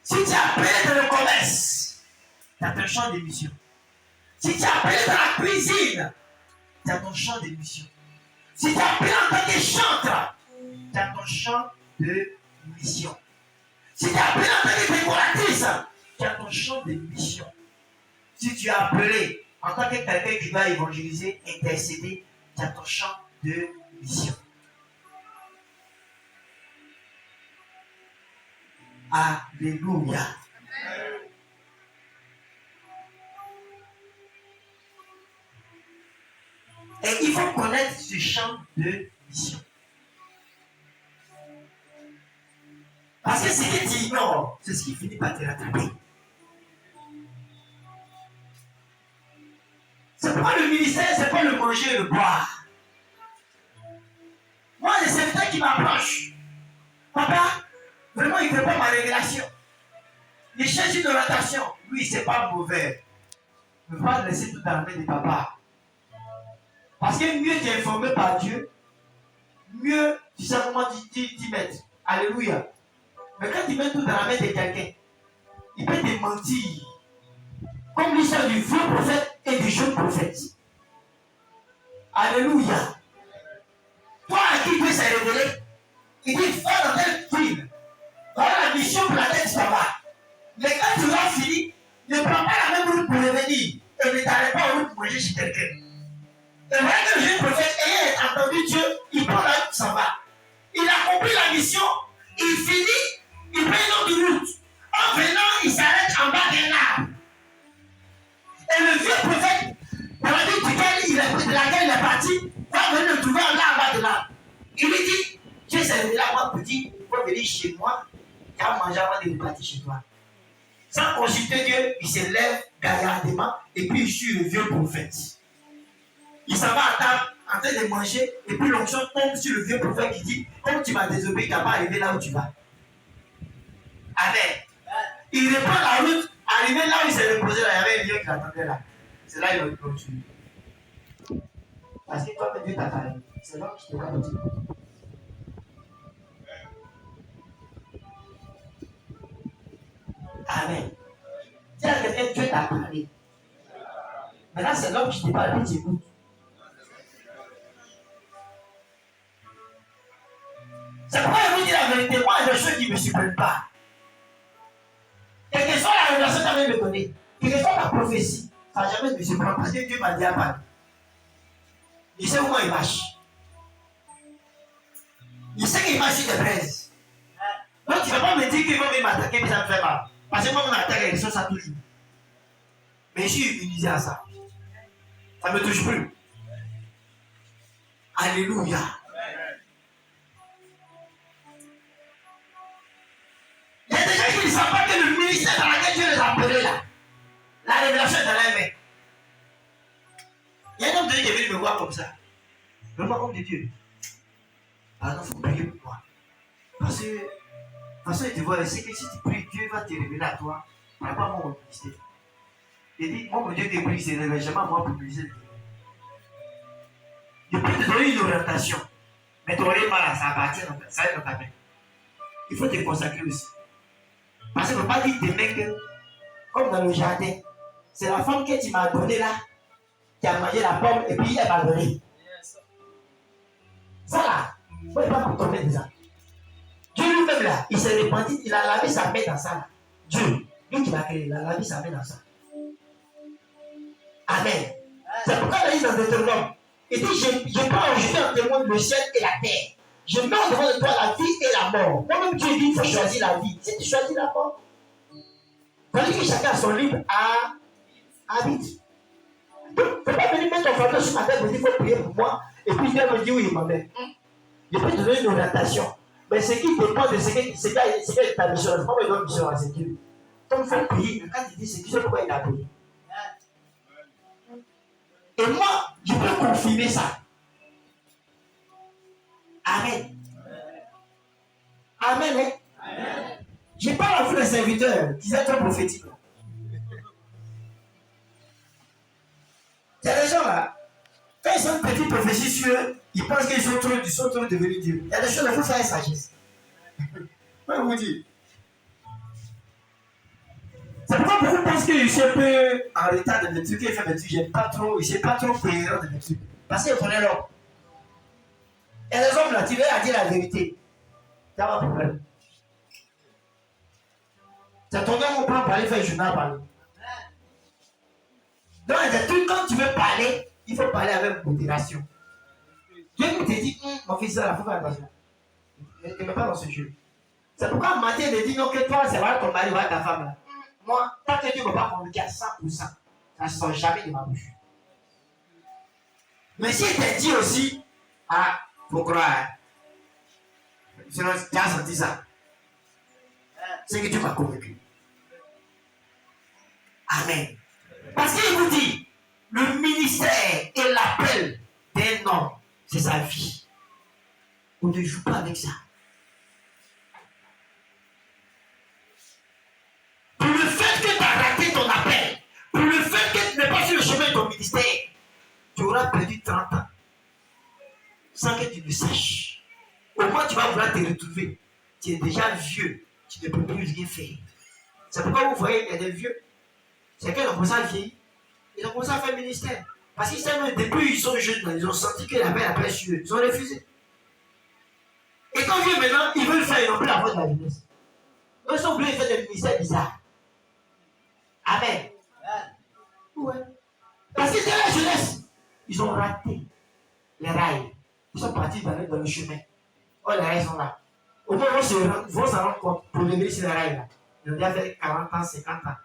Si tu es appelé dans le commerce, tu as ton champ de mission. Si tu es appelé dans la cuisine, tu as ton champ de mission. Si tu es appelé en tant que chanteur, tu as ton champ de mission. Si tu es appelé en tant que décoratrice, tu as ton champ de mission. Si tu es appelé en tant que quelqu'un qui va évangéliser, intercéder, tu as ton champ de mission. Alléluia. Et il faut connaître ce champ de mission. Parce que ce que tu ignores, c'est ce qui finit par te rattraper. C'est pourquoi le ministère, c'est pas le manger et le boire. Moi, les serviteurs qui m'approchent, papa, vraiment, il ne fait pas ma révélation. Il cherche une orientation. Lui, c'est pas mauvais. Ne pas laisser tout dans la main de papa. Parce que mieux tu es informé par Dieu, mieux tu sais comment t'y mettre. Alléluia. Mais quand tu mets tout dans la main de quelqu'un, il peut te mentir. Comme l'histoire du vieux prophète et du jeune prophète. Alléluia. Toi à qui Dieu s'est révélé, il dit va dans telle ville. Voilà la mission pour laquelle tu vas. Mais quand tu vas finir, ne prends pas la même route pour revenir. Et ne t'arrête pas en route pour manger chez quelqu'un. Et voilà que le jeune prophète, ayant entendu Dieu, il prend la route, s'en va. Il a compris la mission, il finit, il prend une autre route. En venant, il s'arrête en bas d'un arbre. Et le vieux prophète, dans la ville de laquelle il est parti, va venir le trouver en bas de l'arbre. Il lui dit, Dieu s'est révélé à moi pour dire, il faut venir chez moi, tu vas manger avant de repartir chez toi. Sans consulter Dieu, il se lève gaillardement et puis il suit le vieux prophète. Il s'en va à table en train de manger et puis l'onction tombe sur le vieux prophète qui dit, comme tu m'as désobéi, tu n'as pas arrivé là où tu vas. Amen. Il reprend la route, arrivé là où il s'est reposé, là, il y avait un lion qui l'attendait là. C'est là qu'il a continué. Parce que toi, Dieu t'a parlé. C'est là que je te vois dire. Amen. Dis à quelqu'un, Dieu t'a parlé. Maintenant, c'est l'homme qui te parle, tu écoutes. C'est pourquoi je vous dis la vérité. Moi, il y a des choses qui ne me surprennent pas. Quelle que soit la révélation que tu as me donner, quelle que soit ta prophétie, Ça n'a jamais de se prendre parce que Dieu m'a dit à parler. Il sait comment il marche. Il sait qu'il marche sur des braises. Donc tu ne vas pas me dire qu'il va m'attaquer mais ça me fait mal. Parce que moi, mon attaque est sur ça toujours. Mais je suis immunisé à ça. Ça ne me touche plus. Alléluia. Il y a des gens qui ne savent pas que le ministère dans lequel Dieu les a appelés là, la révélation est dans les mains. Il y a un homme de Dieu qui est venu me voir comme ça. Vraiment, homme de Dieu. Alors, il faut prier pour moi. Parce que, de toute façon, il te voit, c'est que si tu pries, Dieu va te révéler à toi par rapport à mon ministère. Il dit, moi, mon Dieu te prie, c'est ne révèle jamais à moi pour ministère. Je peux te donner une orientation, mais tu aurais mal à ça appartient ça est dans ta main. Il faut te consacrer aussi. Parce qu'on ne peut pas dire demain que, comme dans le jardin, c'est la femme que tu m'as donnée là, qui a mangé la pomme et puis elle m'a donné. Ça là, il ne faut pas tomber dedans. Dieu lui-même là, il s'est répandu, il a lavé sa main dans ça là. Dieu, lui qui l'a créé, il a lavé sa main dans ça. Amen. C'est pourquoi il a dit dans Deutéronome, il dit, je prends aujourd'hui en témoin le ciel et la terre. Je mets en devant de toi la vie et la mort. Moi-même, Dieu dit, il faut choisir la vie. Si tu choisis la mort, il faut que chacun a son libre habite. Donc, il ne faut pas venir mettre ton fardeau sur ma tête et me dire, il faut prier pour moi. Et puis, Dieu me dit, oui, ma mère. Je peux te donner une orientation. Mais ce qui dépend de ce qu'est ta mission, il ne faut pas me donner une mission à ce Dieu. Donc, il faut prier. Quand il dit, c'est qui, c'est pourquoi il a payé. Et moi, je peux confirmer ça. Amen. Amen. Hein? Amen. Je parle à vous les serviteurs qui sont trop prophétiques. Il y a des gens là, quand ils sont une petite prophétie sur eux, ils pensent qu'ils sont trop devenus Dieu. Il y a des choses qu'il faut faire sagesse. Moi, je vous dis. C'est pourquoi beaucoup pensent que je suis un peu en retard de mes trucs et faire mes trucs. Je ne sais pas trop cohérent de mes trucs. Parce qu'ils connaissent l'homme. Et les hommes là, tu veux dire la vérité. Il n'y a pas de problème. C'est ton homme, on prend pour aller faire un journal parler. Donc, il y a des trucs, quand tu veux parler, il faut parler avec modération. Dieu nous te dit, mon fils, il faut faire attention. Ne te mets pas dans ce jeu. C'est pourquoi Matthieu te dit, non, que toi, c'est vrai ton mari va ta femme là. Moi, tant que Dieu ne m'a pas convaincu à 100%, ça ne sort jamais de ma bouche. Mais s'il te dit aussi, faut croire. Sinon, tu as senti ça. C'est que Dieu m'a convaincu. Amen. Parce qu'il vous dit, le ministère et l'appel d'un homme, c'est sa vie. On ne joue pas avec ça. Pour le fait que tu as raté ton appel, pour le fait que tu n'es pas sur le chemin de ton ministère, tu auras perdu 30 ans. Sans que tu le saches. Au moins, tu vas vouloir te retrouver. Tu es déjà vieux. Tu ne peux plus rien faire. C'est pourquoi vous voyez, il y a des vieux. C'est qu'ils ont commencé à vieillir. Ils ont commencé à faire ministère. Parce qu'ils savent que depuis ils sont jeunes, ils ont senti qu'il y avait la paix sur eux. Ils ont refusé. Et quand vieux maintenant, ils veulent faire, ils n'ont plus la voix de la jeunesse. Ils sont obligés de faire des ministères bizarres. Amen. Ouais. Parce que c'est la jeunesse. Ils ont raté les rails. Ils sont partis dans le chemin. Oh, les rails sont là. Au moins, ils vont s'en rendre compte pour venir sur les rails là. Ils ont déjà fait 40 ans, 50 ans.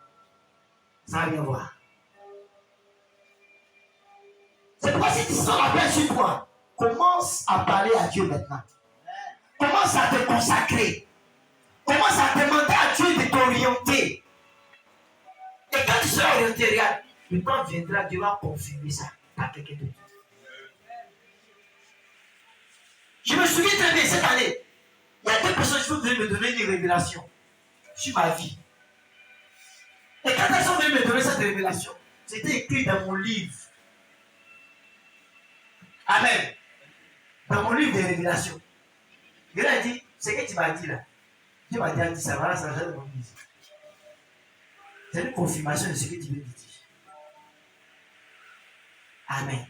Ça n'a rien à voir. C'est pourquoi si tu sens la paix sur toi, commence à parler à Dieu maintenant. Commence à te consacrer. Commence à demander à Dieu de t'orienter. Et quand tu seras orienté, regarde, le temps viendra, Dieu va confirmer ça par quelqu'un d'autre. Je me souviens très bien cette année, il y a deux personnes qui sont venues me donner une révélation sur ma vie. Et quand elles sont venues me donner cette révélation, c'était écrit dans mon livre. Amen. Dans mon livre de révélation. Dieu a dit, ce que tu m'as dit là, Dieu m'a dit, ça va, ça va dans mon livre. C'est une confirmation de ce que tu veux dire. Amen.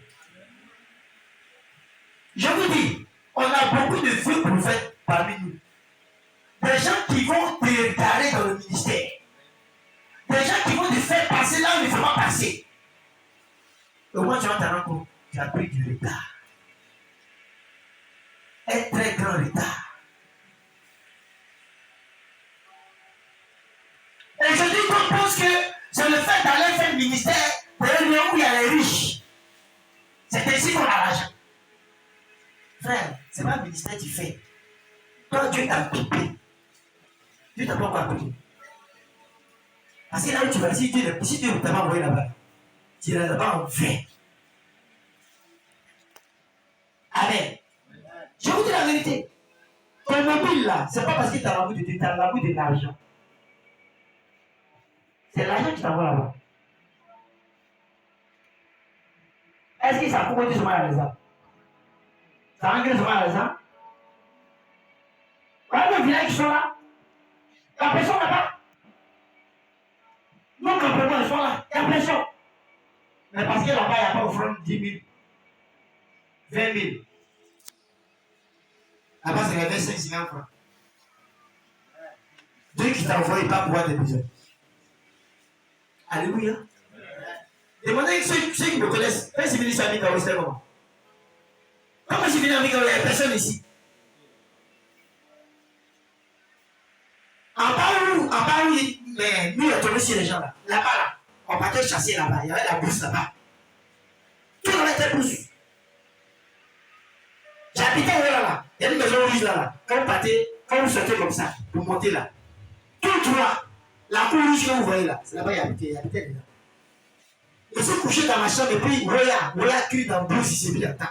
Je vous dis, on a beaucoup de vieux prophètes parmi nous. Des gens qui vont te regarder dans le ministère. Des gens qui vont te faire passer là où il ne faut pas passer. au moins tu vas te rendre compte, tu as pris du retard. Un très grand retard. Et je dis qu'on pense que c'est le fait d'aller faire le ministère de où il y a les riches. C'est ainsi qu'on a l'argent. Frère, c'est pas le ministère qui fait. Toi, Dieu t'a pipé. Dieu t'a pas encore appelé. Parce que là où tu vas, si Dieu ne t'a pas envoyé là-bas, tu n'as pas en fait. Amen. Je vous dis la vérité. Ton mobile là, c'est pas parce que tu as l'amour de Dieu, tu as l'amour de l'argent. C'est l'argent qui t'envoie là-bas. Est-ce que ça coûte souvent à la maison? Ça engrais souvent à la maison? Quand le village qui sont là, la personne là-bas. Non, complètement, ils sont là, il y a personne. Mais parce que là-bas, il n'y a pas offrande 10 000, 20 000. Là-bas, c'est les 25 000 francs. Dieu qui t'a envoyé pas pouvoir tes besoins. Alléluia. Demandez ceux qui me connaissent. Quand je suis venu sur Amika, c'était comment? Quand je suis venu à Amika, il n'y a personne ici. En bas où mais nous, on est tombé sur les gens là. Là-bas, là, on partait chasser là-bas. Il y avait la bourse là-bas. Tout le monde était bourse. J'habitais là. Il y a une maison rouge là. Quand vous partez, quand vous sortez comme ça, vous montez là. Tout droit, la cour rouge que vous voyez là, c'est là-bas il habitait là. Je suis couché dans ma chambre et puis, voilà, cuit dans le bourse, il s'est mis à temps.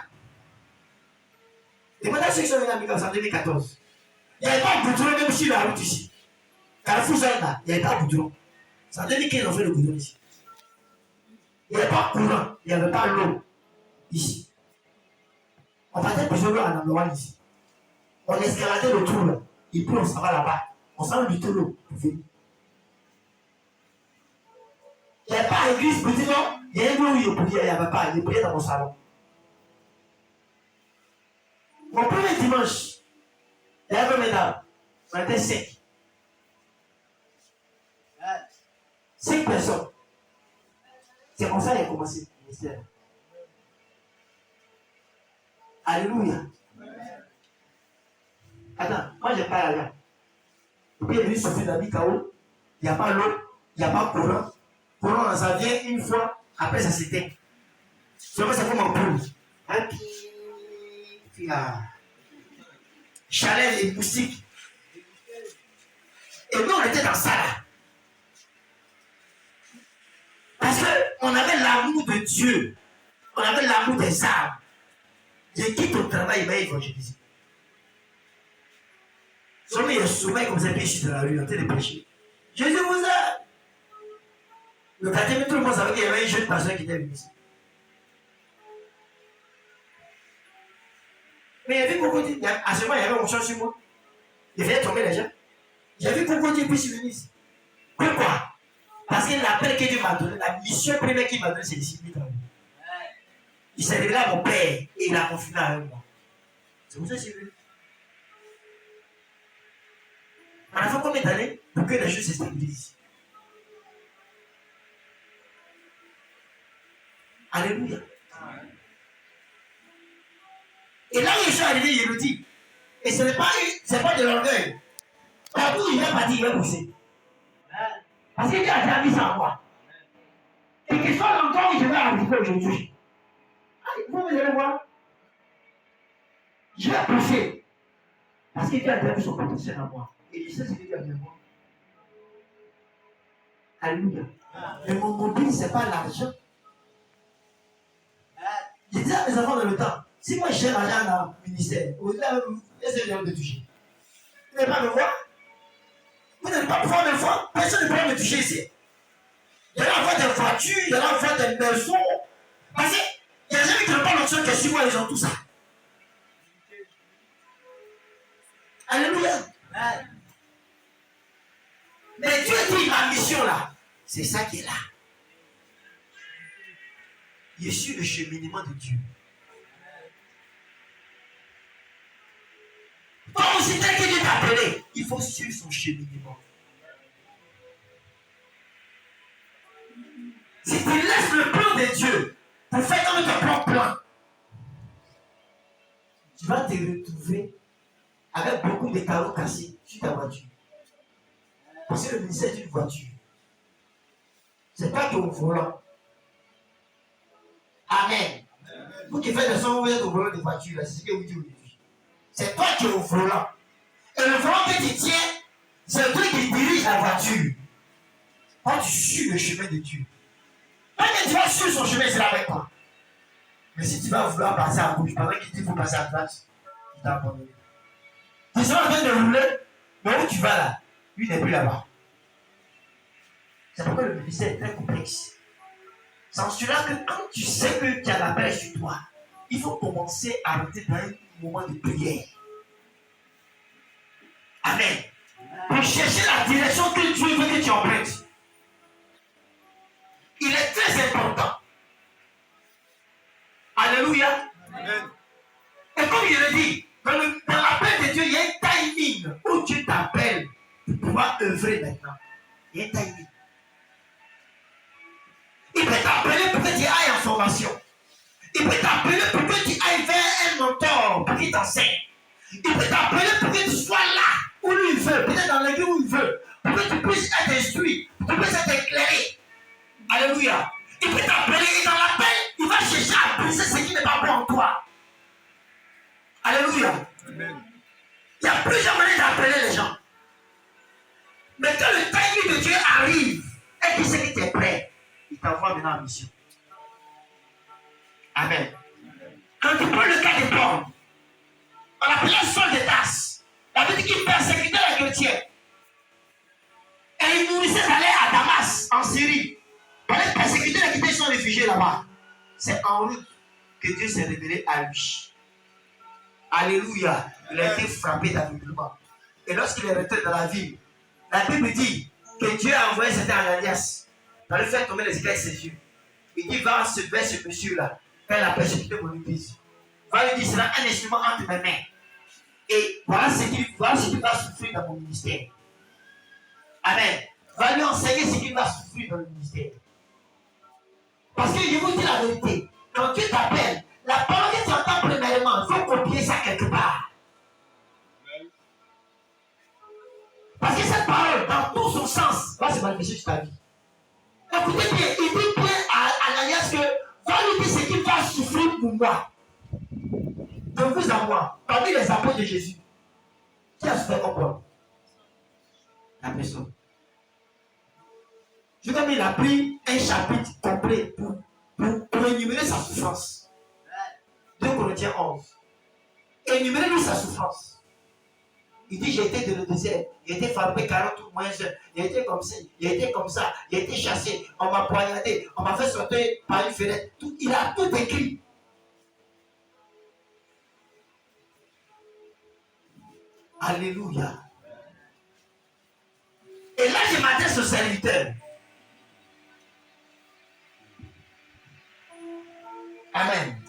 Et maintenant, ceux qui sont venus en 2014, il n'y avait pas de goudron même sur la route ici. Carrefour là, il n'y avait pas de goudron. C'est en 2015 on fait le goudron ici. Il n'y avait pas de courant, il n'y avait pas l'eau ici. On partait plus l'eau en Amouane ici. On escaladait le trou là, et puis on s'en va là-bas. On s'en va du tout l'eau pour venir. Il n'y avait pas d'église petit non, il y a une où il priait, il n'y avait pas, il priait dans mon salon. Mon premier dimanche, il y avait mesdames, on était 5. 5 personnes. C'est comme ça qu'il a commencé le ministère. Alléluia. Attends, moi je parle là. Et puis il est venu souffrir dans Mikao. Il n'y a pas l'eau, il n'y a pas courant. Courant, ça vient une fois, après ça s'éteint. C'est comme un poule. Un puis chaleur et moustiques. Et nous on était dans ça là. Parce qu'on avait l'amour de Dieu. On avait l'amour des âmes. Je quitte au travail, il va évangéliser. Seulement il y a souvent comme ça, péché dans la rue, en train de pécher. Jésus vous a. Le quartier, tout le monde savait qu'il y avait un jeune pasteur qui était venu ici. Mais il y avait beaucoup de. À ce moment, il y avait mon chant sur moi. Il faisait tomber les gens. J'ai vu beaucoup de gens qui venus ici. Pourquoi? Parce que l'appel que Dieu m'a donné, la mission première qu'il m'a donnée, c'est discipliner. Il s'est révélé à mon père et il a confié avec moi. C'est pour ça que je suis venu. On a fait combien d'années pour que les choses se stabilisent? Alléluia. Et là où je suis arrivé, il le dit. Et ce n'est pas de l'orgueil. Partout il va partir, il va pousser. Parce que Dieu a déjà mis ça en moi. Et que soit longtemps où je vais arriver aujourd'hui. Vous allez voir. Je vais pousser. Parce que Dieu a déjà mis son potentiel en moi. Et je sais ce que Dieu a mis en moi. Alléluia. Mais mon mobile, ce n'est pas l'argent. Je disais à mes enfants dans le temps, si moi je cherche l'argent dans le ministère, est-ce que je vais me toucher? Vous n'allez pas me voir? Vous n'allez pas pouvoir me voir? Personne ne pourra me toucher ici. Il y en a avoir des voitures, il y en a avoir des maisons. Parce qu'il y a des gens qui n'ont pas l'option que sur moi, ils ont tout ça. Alléluia. Mais Dieu dit ma mission là, c'est ça qui est là. Je suis le cheminement de Dieu. Toi aussi, tel que Dieu t'a appelé, il faut suivre son cheminement. Si tu laisses le plan de Dieu, pour faire comme ton propre plan, tu vas te retrouver avec beaucoup de carreaux cassés sur ta voiture. Parce que le ministère d'une voiture, c'est pas ton volant. Amen. Vous qui faites le son, vous êtes au volant de voiture, c'est ce que vous dites aujourd'hui. C'est toi qui es au volant. Et le volant que tu tiens, c'est toi qui dirige la voiture. Quand tu suis le chemin de Dieu. Quand tu vas suivre son chemin, c'est là avec toi. Mais si tu vas vouloir passer à gauche, pendant qu'il dit qu'il faut passer à droite, il t'a abandonné. Tu seras en train de rouler, mais où tu vas là, lui n'est plus là-bas. C'est pourquoi le ministère est très complexe. C'est en cela que quand tu sais que tu as la paix sur toi, il faut commencer à rentrer dans un moment de prière. Amen. Pour chercher la direction que Dieu veut que tu empruntes. Il est très important. Alléluia. Amen. Et comme il le dit, dans l'appel de Dieu, il y a un timing où Dieu t'appelle pour pouvoir œuvrer maintenant. Il y a un timing. Il peut t'appeler pour que tu ailles en formation. Il peut t'appeler pour que tu ailles vers un mentor pour qu'il t'enseigne. Il peut t'appeler pour que tu sois là où lui il veut, peut-être dans l'église où il veut, pour que tu puisses être instruit, pour que tu puisses être éclairé. Alléluia. Il peut t'appeler et dans l'appel, il va chercher à briser ce qui n'est pas bon en toi. Alléluia. Amen. Il y a plusieurs manières d'appeler les gens. Mais quand le timing de Dieu arrive et qu'il sait que tu es prêt, il t'envoie maintenant en mission. Amen. Quand tu prends le cas de Paul, on l'appelait Saul de Tarse. La Bible dit qu'il persécutait les chrétiens. Et il nourrissait d'aller à Damas, en Syrie. Pour aller persécuter les chrétiens qui sont réfugiés là-bas. C'est en route que Dieu s'est révélé à lui. Alléluia. Il a été frappé d'aveuglement. Et lorsqu'il est rentré dans la ville, la Bible dit que Dieu a envoyé cet Ananias pour lui faire tomber les écailles de ses yeux. Il dit, va se vers ce monsieur-là, quand il a persécuté mon église. Va lui dire, c'est un instrument entre mes mains. Et voilà ce qu'il va souffrir dans mon ministère. Amen. Va lui enseigner ce qu'il va souffrir dans le ministère. Parce que je vous dis la vérité, quand Dieu t'appelle, la parole que tu entends premièrement, il faut copier ça quelque part. Parce que cette parole, dans tout son sens, va se manifester sur ta vie. Écoutez bien, il dit bien à Ananias que va lui dire ce qu'il va souffrir pour moi. De vous à moi, parmi les apôtres de Jésus. Qui a souffert comme Paul? La personne. Je veux dire, il a pris un chapitre complet pour énumérer sa souffrance. 2 Corinthiens 11. Énumérer sa souffrance. Il dit, j'ai été dans le désert, j'ai été frappé 40 mois, j'ai été comme ça, j'ai été comme ça, j'ai été chassé, on m'a poignardé, on m'a fait sortir par une fenêtre. Tout, il a tout écrit. Alléluia. Et là, je m'adresse au serviteur. Amen.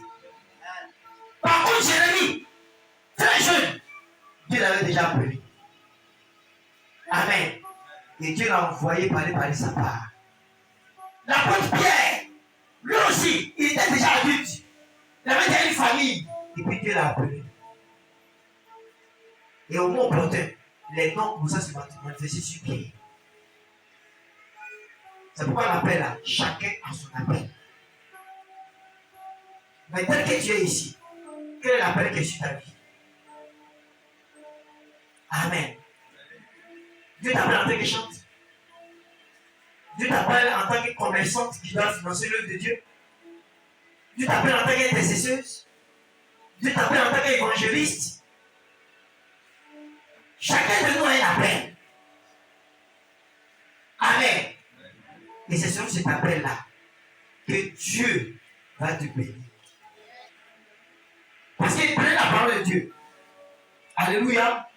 Par contre, Jérémie, très jeune, Dieu l'avait déjà appelé. Amen. Et Dieu l'a envoyé par sa part. L'apôtre Pierre, lui aussi, il était déjà adulte. Il avait déjà une famille. Et puis Dieu l'a appelé. Et au moment opportun, les noms comme ça se manifestaient sur Pierre. C'est pourquoi on appelle là, chacun a son appel. Mais tel que tu es ici, quel est l'appel qui est sur ta vie? Amen. Dieu t'appelle en tant que chante. Dieu t'appelle en tant que commerçante qui doit financer l'œuvre de Dieu. Dieu t'appelle en tant qu'intercesseuse. Dieu t'appelle en tant qu'évangéliste. Chacun de nous a un appel. Amen. Et c'est sur cet appel-là que Dieu va te bénir. Parce qu'il prenait la parole de Dieu. Alléluia.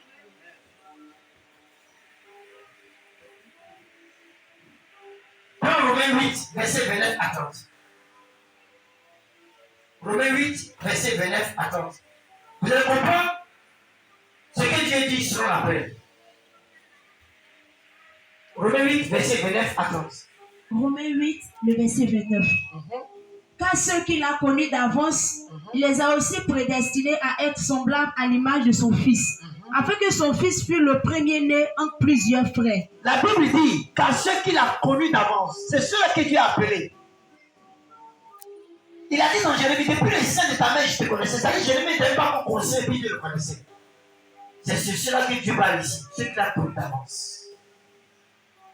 Dans Romains 8, verset 29 à 30. Romains 8, verset 29 à 30. Vous allez comprendre ce que Dieu dit sur l'appel. Romains 8, verset 29 à 30. Romains 8, le verset 29. Car ceux qu'il a connus d'avance, il les a aussi prédestinés à être semblables à l'image de son Fils, afin que son Fils fût le premier-né entre plusieurs frères. La Bible dit qu'à ceux qu'il a connus d'avance, c'est ceux-là que Dieu a appelés. Il a dit dans Jérémie, depuis le sein de ta mère, je te connaissais. Ça dit, Jérémie n'avait pas mon conseil, puis Dieu le connaissait. C'est sur cela que Dieu parle ici, ceux qu'il a connus d'avance.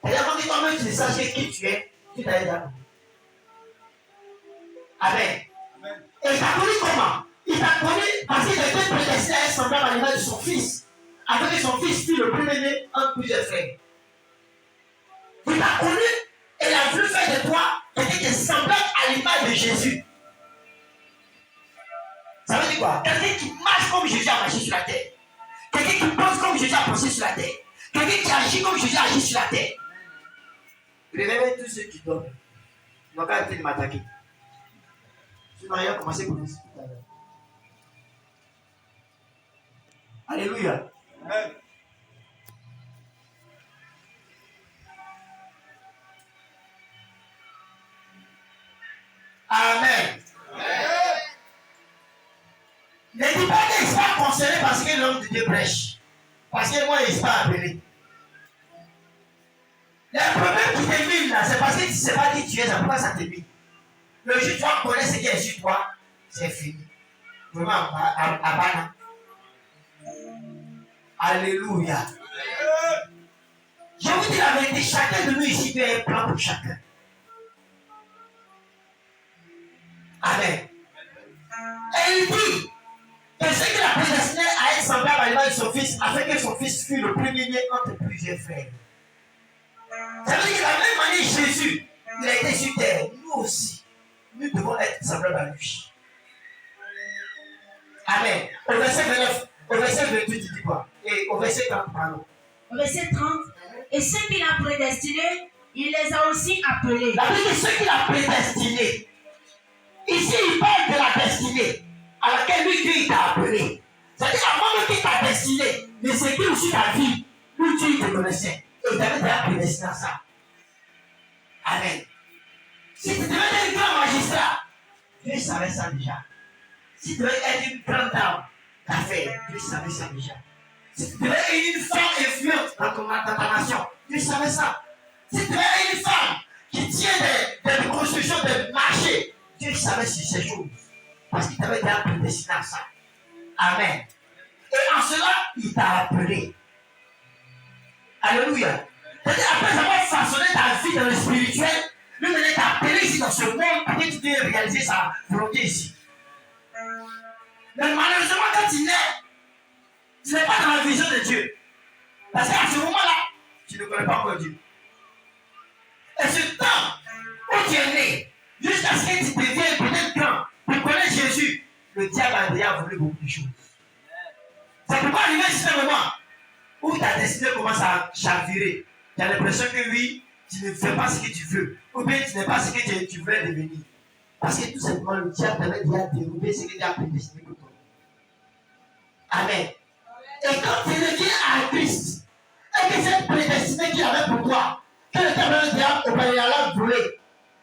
Et avant que toi-même tu ne saches qui tu es, tu t'as déjà connu. Amen. Et il t'a connu comment? Il t'a connu parce qu'il était prédestiné à être semblable à l'image de son Fils, afin que son Fils fût le premier-né entre plusieurs frères. Il t'a connu et il a voulu faire de toi quelqu'un qui est semblable à l'image de Jésus. Ça veut dire quoi? Quelqu'un qui marche comme Jésus a marché sur la terre. Quelqu'un qui pense comme Jésus a pensé sur la terre. Quelqu'un qui agit comme Jésus a agi sur la terre. Réveillez tous ceux qui dorment. Ils n'ont qu'à arrêter de m'attaquer. Je n'ai rien commencé pour vous tout à l'heure. Alléluia. Amen. Amen. Ne dis pas qu'il ne sera pas concerné parce que l'homme de Dieu prêche. Parce que moi, il ne sera pas appelé. Le problème qui te mine là, c'est parce que tu ne sais pas qui tu es, c'est pourquoi ça te mine. Le jour où tu vas connaître ce qui est sur toi, c'est fini. Vraiment, à Bana. Alléluia. Je vous dis la vérité, chacun de nous ici a un plan pour chacun. Amen. Et il dit que ce qu'il a prédestiné à être semblable à l'image de son Fils, afin que son Fils fût le premier-né entre plusieurs frères. Ça veut dire que de la même manière Jésus, il a été sur terre. Nous aussi, nous devons être semblables à lui. Amen. Au verset 29, au verset 28, il dit quoi? Et au verset 30, pardon. Au verset 30, et ceux qu'il a prédestinés, il les a aussi appelés. La Bible dit ceux qu'il a prédestinés. Ici, il parle de la destinée à laquelle lui, Dieu t'a appelé. C'est-à-dire, avant même qu'il t'a destiné, mais c'est qu'il aussi ta vie, lui, Dieu te connaissait. Et il t'avait déjà prédestiné à ça. Amen. Si tu devais être un grand magistrat, Dieu savait ça déjà. Si tu devais être une grande dame d'affaires, Dieu savait ça déjà. Si tu devais être une femme influente dans ta nation, Dieu savait ça. Si tu devais être une femme qui tient des constructions de marché, Dieu savait sur ces choses. Parce qu'il t'avait déjà prédestiné à ça. Amen. Et en cela, il t'a appelé. Alléluia. C'est-à-dire, après avoir façonné ta vie dans le spirituel, lui maintenant t'a appelé ici dans ce monde pour que tu puisses réaliser sa volonté ici. Mais malheureusement, quand tu nais, tu n'es pas dans la vision de Dieu. Parce qu'à ce moment-là, tu ne connais pas encore Dieu. Et ce temps où tu es né, jusqu'à ce que tu deviennes peut-être grand, pour connaître Jésus, le diable a déjà voulu beaucoup de choses. Ça ne peut pas arriver à un moment où ta destinée commence à chavirer. Tu as l'impression que oui, tu ne fais pas ce que tu veux, ou bien tu n'es pas ce que tu voulais devenir. Parce que tout simplement, le diable t'avait déjà dérobé ce que tu as prédestiné pour toi. Amen. Et quand tu reviens à Christ, et que cette prédestinée qu'il avait pour toi, que le diable au préalable voulait,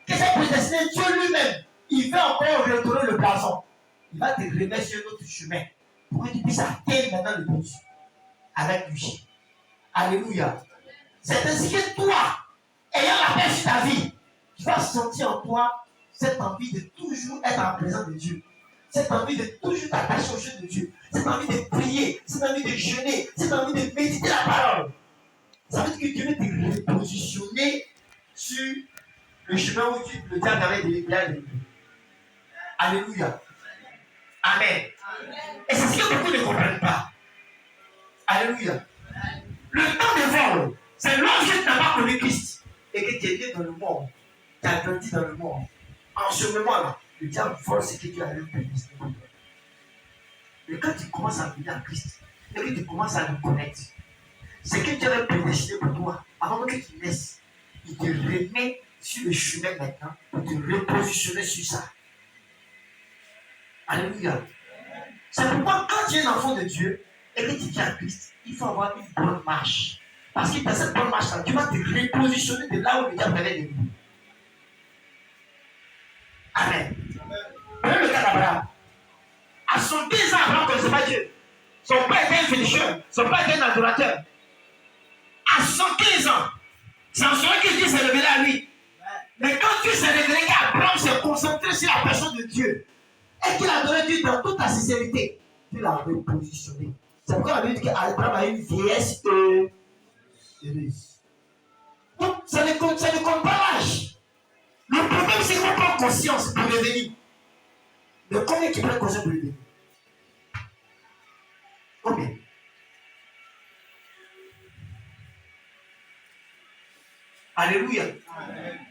que cette prédestinée, Dieu lui-même, il veut encore retourner le blason. Il va te remettre sur un autre chemin pour que tu puisses atteindre maintenant le but avec lui. Alléluia. C'est ainsi que toi, ayant la paix sur ta vie, tu vas sentir en toi cette envie de toujours être en présence de Dieu. Cette envie de toujours t'attacher aux choses de Dieu. Cette envie de prier, cette envie de jeûner, cette envie de méditer la parole. Ça veut dire que Dieu veut te repositionner sur le chemin où le diable avait déjà donné. Alléluia. Amen. Et c'est ce que beaucoup ne comprennent pas. Alléluia. Le temps de vol, c'est lorsque tu n'as pas connu Christ et que tu es né dans le monde, tu as grandi dans le monde. En ce moment-là, le diable vole ce que Dieu a prédestiné pour toi. Mais quand tu commences à venir à Christ et que tu commences à le connaître, ce que Dieu a prédestiné pour toi, avant que tu naisses, il te remet sur le chemin maintenant pour te repositionner sur ça. Alléluia. C'est pourquoi quand tu es un enfant de Dieu et que tu viens à Christ, il faut avoir une bonne marche. Parce que dans cette bonne marche-là, tu vas te repositionner de là où le diable t'avait donné. Amen. Abraham. À 110 ans, Abraham ne connaissait pas Dieu. Son père était un féticheur. Son père était un adorateur. À 115 ans, c'est en cela que Dieu s'est révélé à lui. Mais quand Dieu s'est révélé, Abraham s'est concentré sur la personne de Dieu. Et qu'il a donné Dieu dans toute la sincérité. Dieu l'a repositionné. C'est pourquoi la Bible dit qu'Abraham a une vieillesse heureuse. Donc, ça ne compte pas l'âge. Le problème, c'est qu'on prend conscience pour devenir. Mais combien qui prennent conscience pour devenir? Combien? Alléluia. Amen.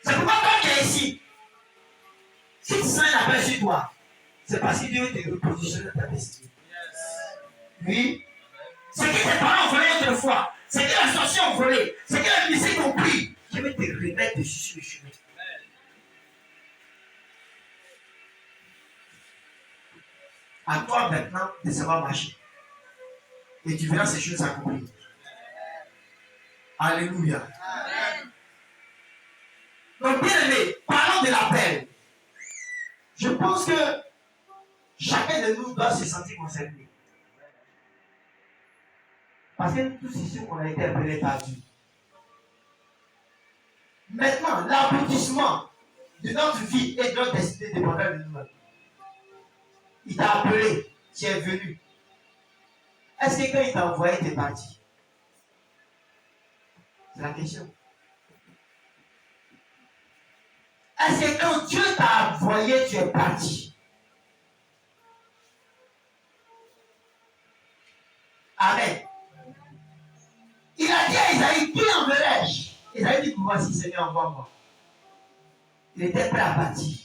C'est pourquoi quand tu es ici, si tu sens la paix sur toi, c'est parce que Dieu veut te repositionner dans ta destinée. Oui. C'est que tes parents ont volé autrefois. C'est que la sorcière a volé. C'est que la musique ont pris. Je vais te remettre dessus sur le chemin. À toi maintenant de savoir marcher. Et tu verras ces choses s'accomplir. Alléluia. Amen. Donc, bien aimé, parlons de l'appel. Je pense que chacun de nous doit se sentir concerné. Parce que tous ici, on a été appelés par Dieu. Maintenant, l'aboutissement de notre vie et de notre destinée dépendant de nous-mêmes. Il t'a appelé, tu es venu. Est-ce que quand il t'a envoyé, tu es parti? C'est la question. Est-ce que quand Dieu t'a envoyé, tu es parti? Amen. Il a dit à Isaïe, qui enverrai-je? Isaïe dit, voici Seigneur, envoie-moi. Il était prêt à partir.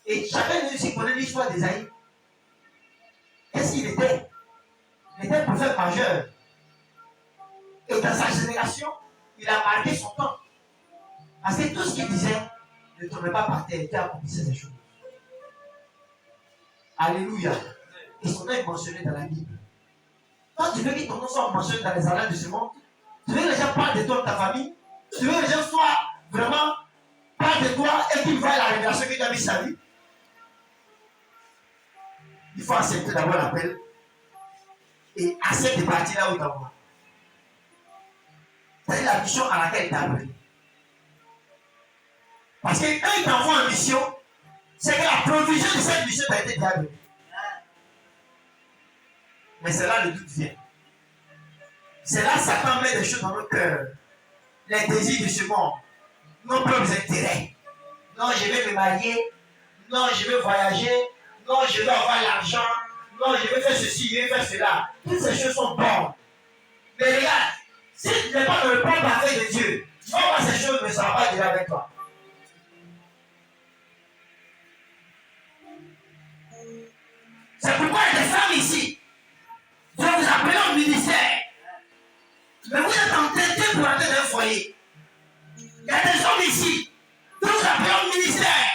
Et chacun de nous ici connaît l'histoire d'Isaïe. Qu'est-ce qu'il était? Il était un prophète majeur. Et dans sa génération, il a marqué son temps. Parce que tout ce qu'il disait ne tombait pas par terre, il accomplissait ces choses. Alléluia. Et son nom est mentionné dans la Bible. Quand tu veux que ton nom soit mentionné dans les annales de ce monde, tu veux que les gens parlent de toi, de ta famille, tu veux que les gens soient vraiment parlent de toi et qu'ils voient la révélation que tu as mis sa vie. Il faut accepter d'abord l'appel et accepter de partir là où il t'envoie. C'est la mission à laquelle il t'a appelé. Parce que quand il t'envoie en mission, c'est que la provision de cette mission t'a été déjà donnée. Mais c'est là le doute vient. C'est là que Satan met des choses dans nos cœurs. Les désirs de ce monde, nos propres intérêts. Non, je vais me marier. Non, je vais voyager. Non, je vais avoir l'argent. Non, je vais faire ceci, je vais faire cela. Toutes ces choses sont bonnes. Mais regarde, si tu n'es pas dans le plan parfait de Dieu, tu vas voir ces choses ne seront pas déjà avec toi. C'est pourquoi il y a des femmes ici. Je vous appelle au ministère. Mais vous êtes entêtés pour entrer dans un foyer. Il y a des hommes ici. Je vous appelle au ministère.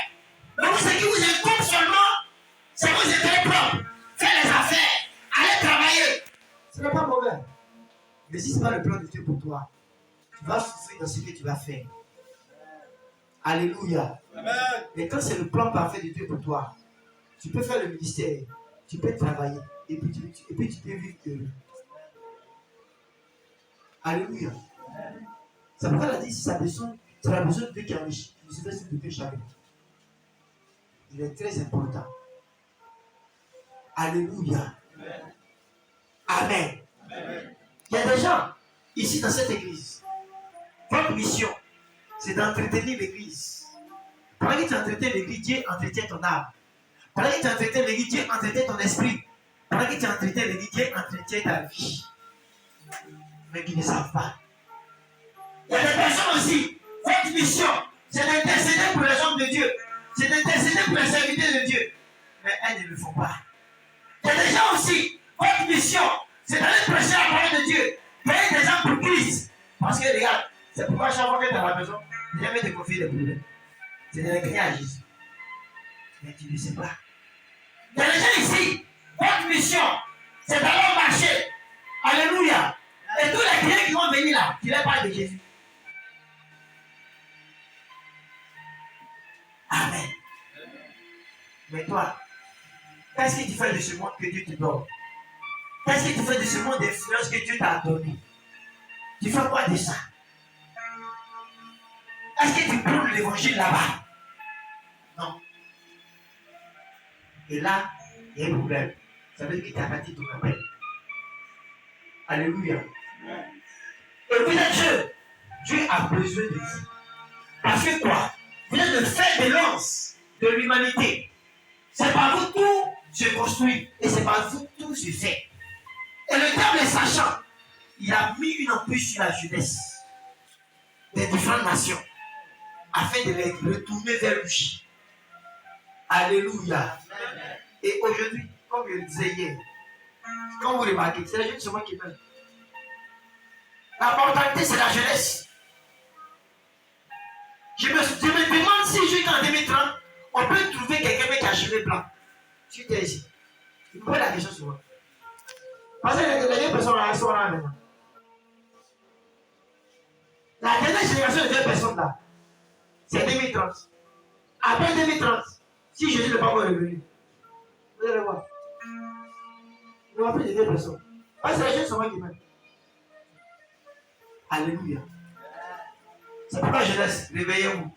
Mais vous, ce qui vous incombe seulement, c'est que vous êtes très propres. Faites les affaires. Allez travailler. Ce n'est pas mauvais. Mais si ce n'est pas le plan de Dieu pour toi, tu vas souffrir dans ce que tu vas faire. Alléluia. Amen. Mais quand c'est le plan parfait de Dieu pour toi, tu peux faire le ministère, tu peux travailler, et puis tu peux vivre heureux. Alléluia. C'est pourquoi elle a dit si ça a besoin de Dieu qui enrichit, je sais pas si de Dieu jamais. Il est très important. Alléluia. Amen. Amen. Il y a des gens ici dans cette église. Votre mission, c'est d'entretenir l'église. Pendant que tu entretiens l'église, Dieu entretient ton âme. Pendant que tu entretiens l'église, Dieu entretient ton esprit. Pendant que tu entretiens l'église, Dieu entretient ta vie. Mais qui ne savent pas. Il y a des personnes aussi, votre mission, c'est d'intercéder pour les hommes de Dieu. C'est d'intercéder pour les serviteurs de Dieu. Mais elles ne le font pas. Il y a des gens aussi, votre mission, c'est d'aller prêcher la parole de Dieu. Payer des gens pour Christ. Parce que regarde, c'est pourquoi chaque fois que tu es à la maison, tu jamais te confier des problèmes. C'est de les à Jésus. Mais tu ne sais pas. Il y a des gens ici, votre mission, c'est d'aller marcher. Alléluia. Et tous les clients qui vont venir là, tu les parles de Jésus. Amen. Mais toi, qu'est-ce que tu fais de ce monde que Dieu te donne? Qu'est-ce que tu fais de ce monde d'influence que Dieu t'a donné? Tu fais quoi de ça? Est-ce que tu prônes l'évangile là-bas? Non. Et là, il y a un problème. Ça veut dire que tu as raté ton appel. Alléluia. Et vous êtes Dieu. Dieu a besoin de vous. Parce que quoi? Vous êtes le fer de lance de l'humanité. C'est par vous tout se construit. Et c'est par vous tout se fait. Et le diable, sachant, il a mis une emprise sur la jeunesse des différentes nations afin de les retourner vers lui. Alléluia. Et aujourd'hui, comme je le disais hier, quand vous remarquez, c'est la jeunesse seulement qui meurt. La mortalité, c'est la jeunesse. Je me demande si jusqu'en 2030, on peut trouver quelqu'un qui a cheveux blancs. Tu es ici. Tu me poses la question souvent. Parce que les dernières personnes là, elles sont là maintenant. La dernière génération de deux personnes là, c'est 2030. Après 2030, si Jésus n'est pas encore revenu, vous allez voir. Il n'y aura plus de deux personnes. Parce que les jeunes sont moi qui meurent. Alléluia. C'est pourquoi jeunesse, réveillez-vous.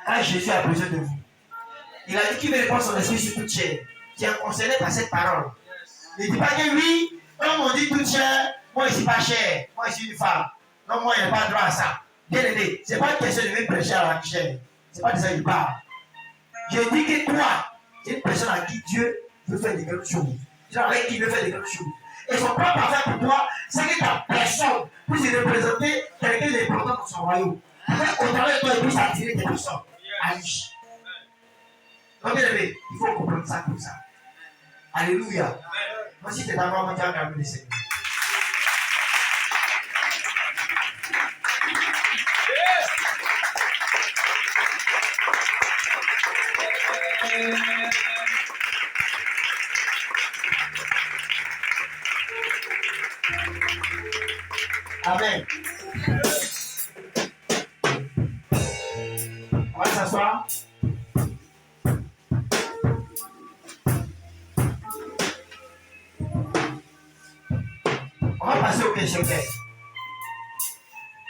Quand Jésus a besoin de vous, il a dit qu'il veut répondre son esprit sur toute chair. Tu es concerné par cette parole. Ne dis pas que oui, comme on dit toute chair, moi je ne suis pas cher, moi je suis une femme. Non, moi je n'ai pas droit à ça. Bien aidé, ce n'est pas une question de venir prêcher à la chair. Ce n'est pas de ça que je parle. Je dis que toi, tu es une personne à qui Dieu veut faire de grandes choses. Tu es avec qui il veut faire de grandes choses. Et son plan parfait pour toi, c'est que ta personne puisse représenter quelqu'un d'important dans son royaume. Au travers de toi, il puisse attirer des personnes à lui. Donc, bien aimé, il faut comprendre ça comme ça. Alléluia. Moi, si tu es d'accord, on va dire le Seigneur. Amen. On va s'asseoir. On va passer aux questions.